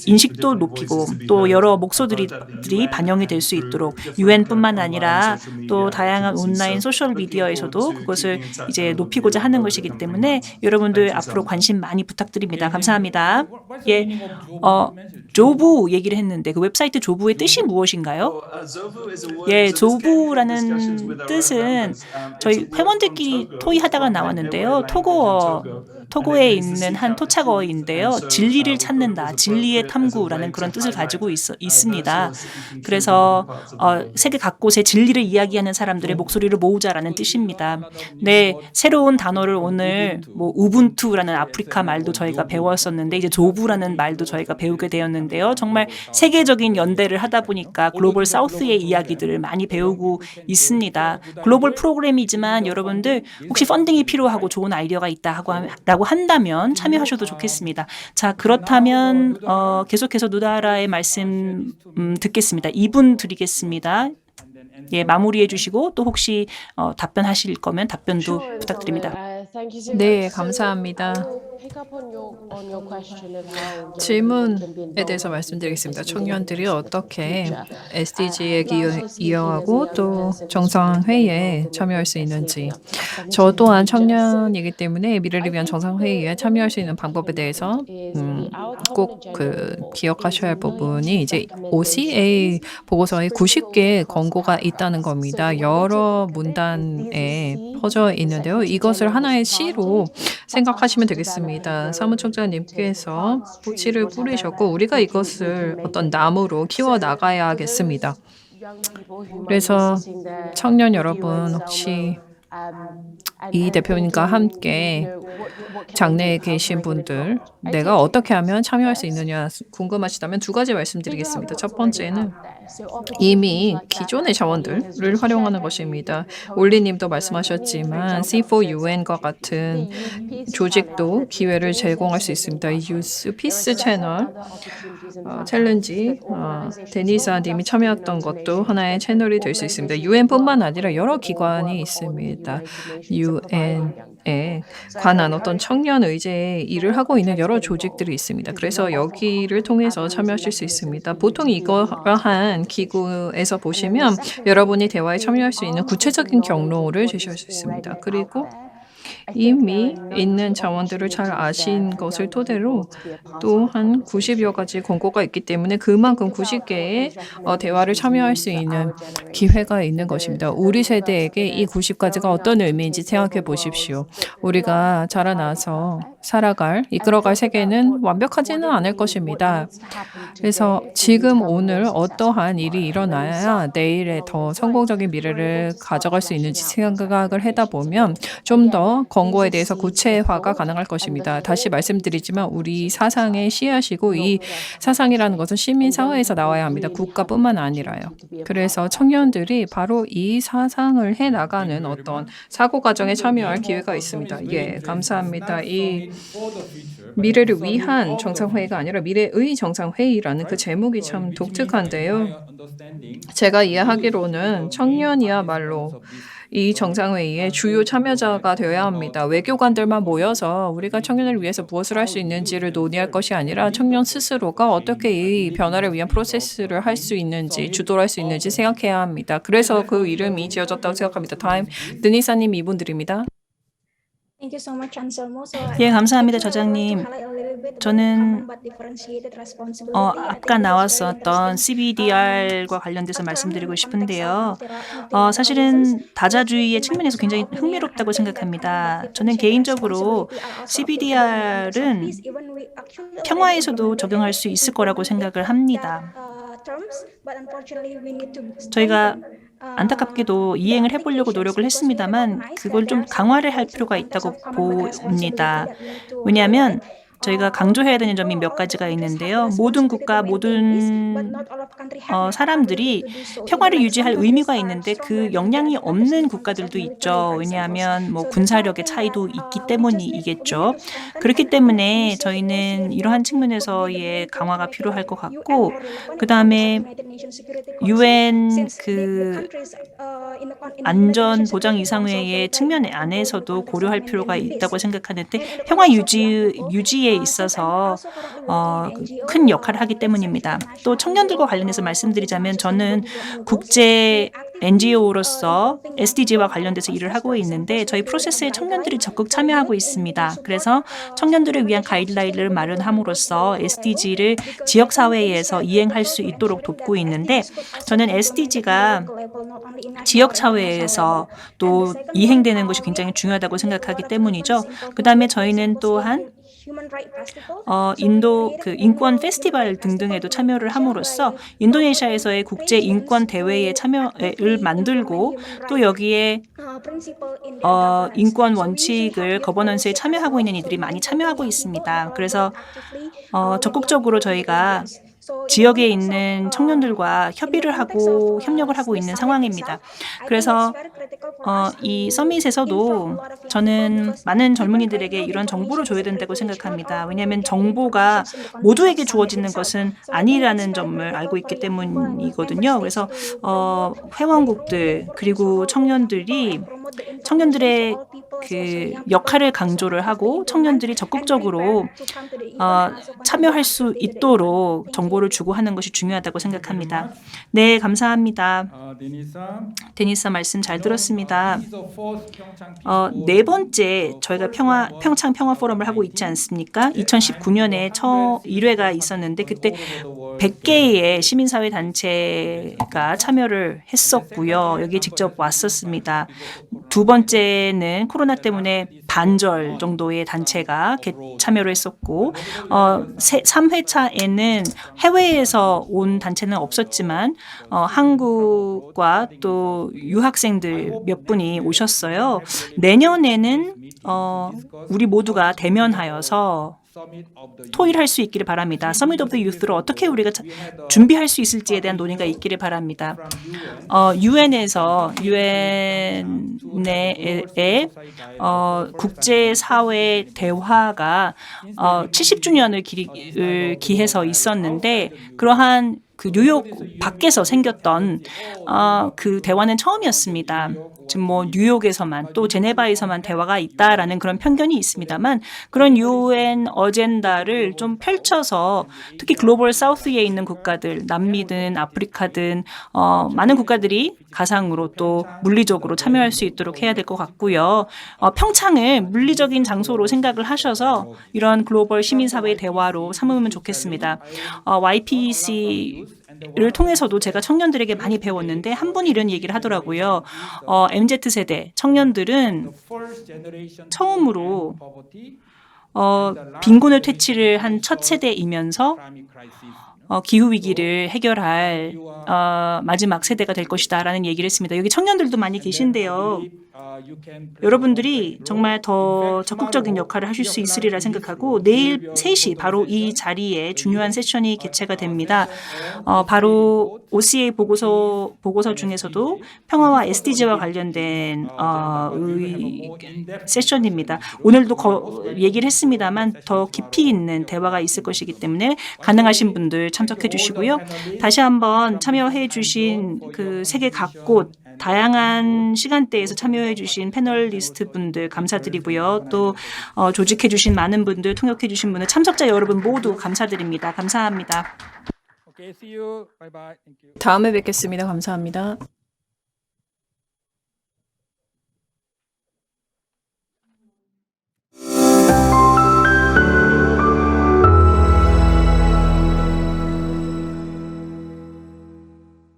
인식도 높이고 또 여러 목소리들이 반영이 될 수 있도록 UN뿐만 아니라 또 다양한 온라인 소셜 미디어에서도 그것을 이제 높이고자 하는 것이기 때문에 여러분들 앞으로 관심 많이 부탁드립니다. 감사합니다. 예, 조부 얘기를 했는데 그 웹사이트 조부의 뜻이 무엇인가요? 예, 조부라는 뜻은 저희 회원들끼리 토의하다가 나왔는데요. 토고에 있는 한 토착어인데요. 진리를 찾는다, 진리의 탐구라는 그런 뜻을 가지고 있습니다. 그래서 세계 각곳의 진리를 이야기하는 사람들의 목소리를 모으자라는 뜻입니다. 네, 새로운 단어를 오늘 뭐 우분투라는 아프리카 말도 저희가 배웠었는데 이제 조부라는 말도 저희가 배우게 되었는데요. 정말 세계적인 연대를 하다 보니까 글로벌 사우스의 이야기들을 많이 배우고 있습니다. 글로벌 프로그램이지만 여러분들 혹시 펀딩이 필요하고 좋은 아이디어가 있다라고 한다면 참여하셔도 좋겠습니다. 자, 그렇다면 계속해서 누다라의 말씀 듣겠습니다. 2분 드리겠습니다. 예, 마무리해 주시고 또 혹시 답변하실 거면 답변도 부탁드립니다. 네, 감사합니다. 질문에 대해서 말씀드리겠습니다. 청년들이 어떻게 SDG에 이어가고 또 정상회의에 참여할 수 있는지. 저 또한 청년이기 때문에 미래를 위한 정상회의에 참여할 수 있는 방법에 대해서 꼭 기억하셔야 할 부분이 이제 OCA 보고서에 90개의 권고가 있다는 겁니다. 여러 문단에 퍼져 있는데요. 이것을 하나의 시로 생각하시면 되겠습니다. 사무총장님께서 시를 뿌리셨고 우리가 이것을 어떤 나무로 키워 나가야겠습니다. 그래서 청년 여러분 혹시 이 대표님과 함께 장내에 계신 분들 내가 어떻게 하면 참여할 수 있느냐 궁금하시다면 두 가지 말씀드리겠습니다. 첫 번째는 이미 기존의 자원들을 활용하는 것입니다. 올리님도 말씀하셨지만 C4UN과 같은 조직도 기회를 제공할 수 있습니다. 유스 피스 채널 챌린지 데니사 님이 참여했던 것도 하나의 채널이 될 수 있습니다. UN뿐만 아니라 여러 기관이 있습니다. UN에 관한 어떤 청년 의제의 일을 하고 있는 여러 조직들이 있습니다. 그래서 여기를 통해서 참여하실 수 있습니다. 보통 이러한 기구에서 보시면 여러분이 대화에 참여할 수 있는 구체적인 경로를 제시할 수 있습니다. 그리고 이미 있는 자원들을 잘 아신 것을 토대로 또 한 90여 가지 권고가 있기 때문에 그만큼 90개의 대화를 참여할 수 있는 기회가 있는 것입니다. 우리 세대에게 이 90가지가 어떤 의미인지 생각해 보십시오. 우리가 자라나서 이끌어갈 세계는 완벽하지는 않을 것입니다. 그래서 지금 오늘 어떠한 일이 일어나야 내일의 더 성공적인 미래를 가져갈 수 있는지 생각을 하다 보면 좀 더 권고에 대해서 구체화가 가능할 것입니다. 다시 말씀드리지만 우리 사상의 씨앗이고 이 사상이라는 것은 시민사회에서 나와야 합니다. 국가뿐만 아니라요. 그래서 청년들이 바로 이 사상을 해나가는 어떤 사고 과정에 참여할 기회가 있습니다. 예, 감사합니다. 이 미래를 위한 정상회의가 아니라 미래의 정상회의라는 그 제목이 참 독특한데요. 제가 이해하기로는 청년이야말로 이 정상회의의 주요 참여자가 되어야 합니다. 외교관들만 모여서 우리가 청년을 위해서 무엇을 할 수 있는지를 논의할 것이 아니라 청년 스스로가 어떻게 이 변화를 위한 프로세스를 할 수 있는지, 주도를 할 수 있는지 생각해야 합니다. 그래서 그 이름이 지어졌다고 생각합니다. 다음, 드니사님 2분 드립니다. 예, 감사합니다, 저장님. 저는 아까 나왔었던 CBDR과 관련돼서 말씀드리고 싶은데요. 사실은 다자주의의 측면에서 굉장히 흥미롭다고 생각합니다. 저는 개인적으로 CBDR은 평화에서도 적용할 수 있을 거라고 생각을 합니다. 저희가 안타깝게도 이행을 해보려고 노력을 했습니다만 그걸 좀 강화를 할 필요가 있다고 봅니다. 왜냐하면 저희가 강조해야 되는 점이 몇 가지가 있는데요. 모든 국가, 모든 사람들이 평화를 유지할 의미가 있는데 그 역량이 없는 국가들도 있죠. 왜냐하면 뭐 군사력의 차이도 있기 때문이겠죠. 그렇기 때문에 저희는 이러한 측면에서의 강화가 필요할 것 같고, 그 다음에 UN 그 안전보장 이상회의 측면 안에서도 고려할 필요가 있다고 생각하는데 평화 유지에 있어서 큰 역할을 하기 때문입니다. 또 청년들과 관련해서 말씀드리자면 저는 국제 NGO로서 SDG와 관련돼서 일을 하고 있는데 저희 프로세스에 청년들이 적극 참여하고 있습니다. 그래서 청년들을 위한 가이드라인을 마련함으로써 SDG를 지역사회에서 이행할 수 있도록 돕고 있는데 저는 SDG가 지역사회에서 또 이행되는 것이 굉장히 중요하다고 생각하기 때문이죠. 그 다음에 저희는 또한 인도 그 인권 페스티벌 등등에도 참여를 함으로써 인도네시아에서의 국제 인권 대회에 참여를 만들고 또 여기에 인권 원칙을 거버넌스에 참여하고 있는 이들이 많이 참여하고 있습니다. 그래서 적극적으로 저희가 지역에 있는 청년들과 협의를 하고 협력을 하고 있는 상황입니다. 그래서 이 서밋에서도 저는 많은 젊은이들에게 이런 정보를 줘야 된다고 생각합니다. 왜냐하면 정보가 모두에게 주어지는 것은 아니라는 점을 알고 있기 때문이거든요. 그래서 회원국들 그리고 청년들의 그 역할을 강조를 하고 청년들이 적극적으로 참여할 수 있도록 정보를 주고 하는 것이 중요하다고 생각합니다. 네, 감사합니다. 데니사 말씀 잘 들었습니다. 네 번째 저희가 평창 평화 포럼을 하고 있지 않습니까? 2019년에 1회가 있었는데 그때 100개의 시민사회 단체가 참여를 했었고요. 여기 직접 왔었습니다. 두 번째는 코로나 때문에 반절 정도의 단체가 참여를 했었고 3회차에는 해외에서 온 단체는 없었지만 한국과 또 유학생들 몇 분이 오셨어요. 내년에는 우리 모두가 대면하여서 토의할 수 있기를 바랍니다. 서밋 오브 더 유스를 어떻게 우리가 준비할 수 있을지에 대한 논의가 있기를 바랍니다. 유엔의 국제사회 대화가 70주년을 기해서 있었는데 그러한 그 뉴욕 밖에서 생겼던 그 대화는 처음이었습니다. 지금 뭐 뉴욕에서만 또 제네바에서만 대화가 있다라는 그런 편견이 있습니다만 그런 UN 어젠다를 좀 펼쳐서 특히 글로벌 사우스에 있는 국가들, 남미든 아프리카든 많은 국가들이 가상으로 또 물리적으로 참여할 수 있도록 해야 될 것 같고요. 평창을 물리적인 장소로 생각을 하셔서 이런 글로벌 시민사회 대화로 삼으면 좋겠습니다. YPC를 통해서도 제가 청년들에게 많이 배웠는데 한 분이 이런 얘기를 하더라고요. MZ세대 청년들은 처음으로 빈곤을 퇴치를 한 첫 세대이면서 기후위기를 해결할 마지막 세대가 될 것이다라는 얘기를 했습니다. 여기 청년들도 많이 계신데요. 여러분들이 정말 더 적극적인 역할을 하실 수 있으리라 생각하고 내일 3시 바로 이 자리에 중요한 세션이 개최가 됩니다. 바로 OCA 보고서 중에서도 평화와 SDG와 관련된 세션입니다. 오늘도 얘기를 했습니다만 더 깊이 있는 대화가 있을 것이기 때문에 가능하신 분들 참석해 주시고요. 다시 한번 참여해 주신 그 세계 각곳 다양한 시간대에서 참여해 주신 패널리스트 분들 감사드리고요. 또 조직해 주신 많은 분들, 통역해 주신 분들, 참석자 여러분 모두 감사드립니다. 감사합니다. 다음에 뵙겠습니다. 감사합니다.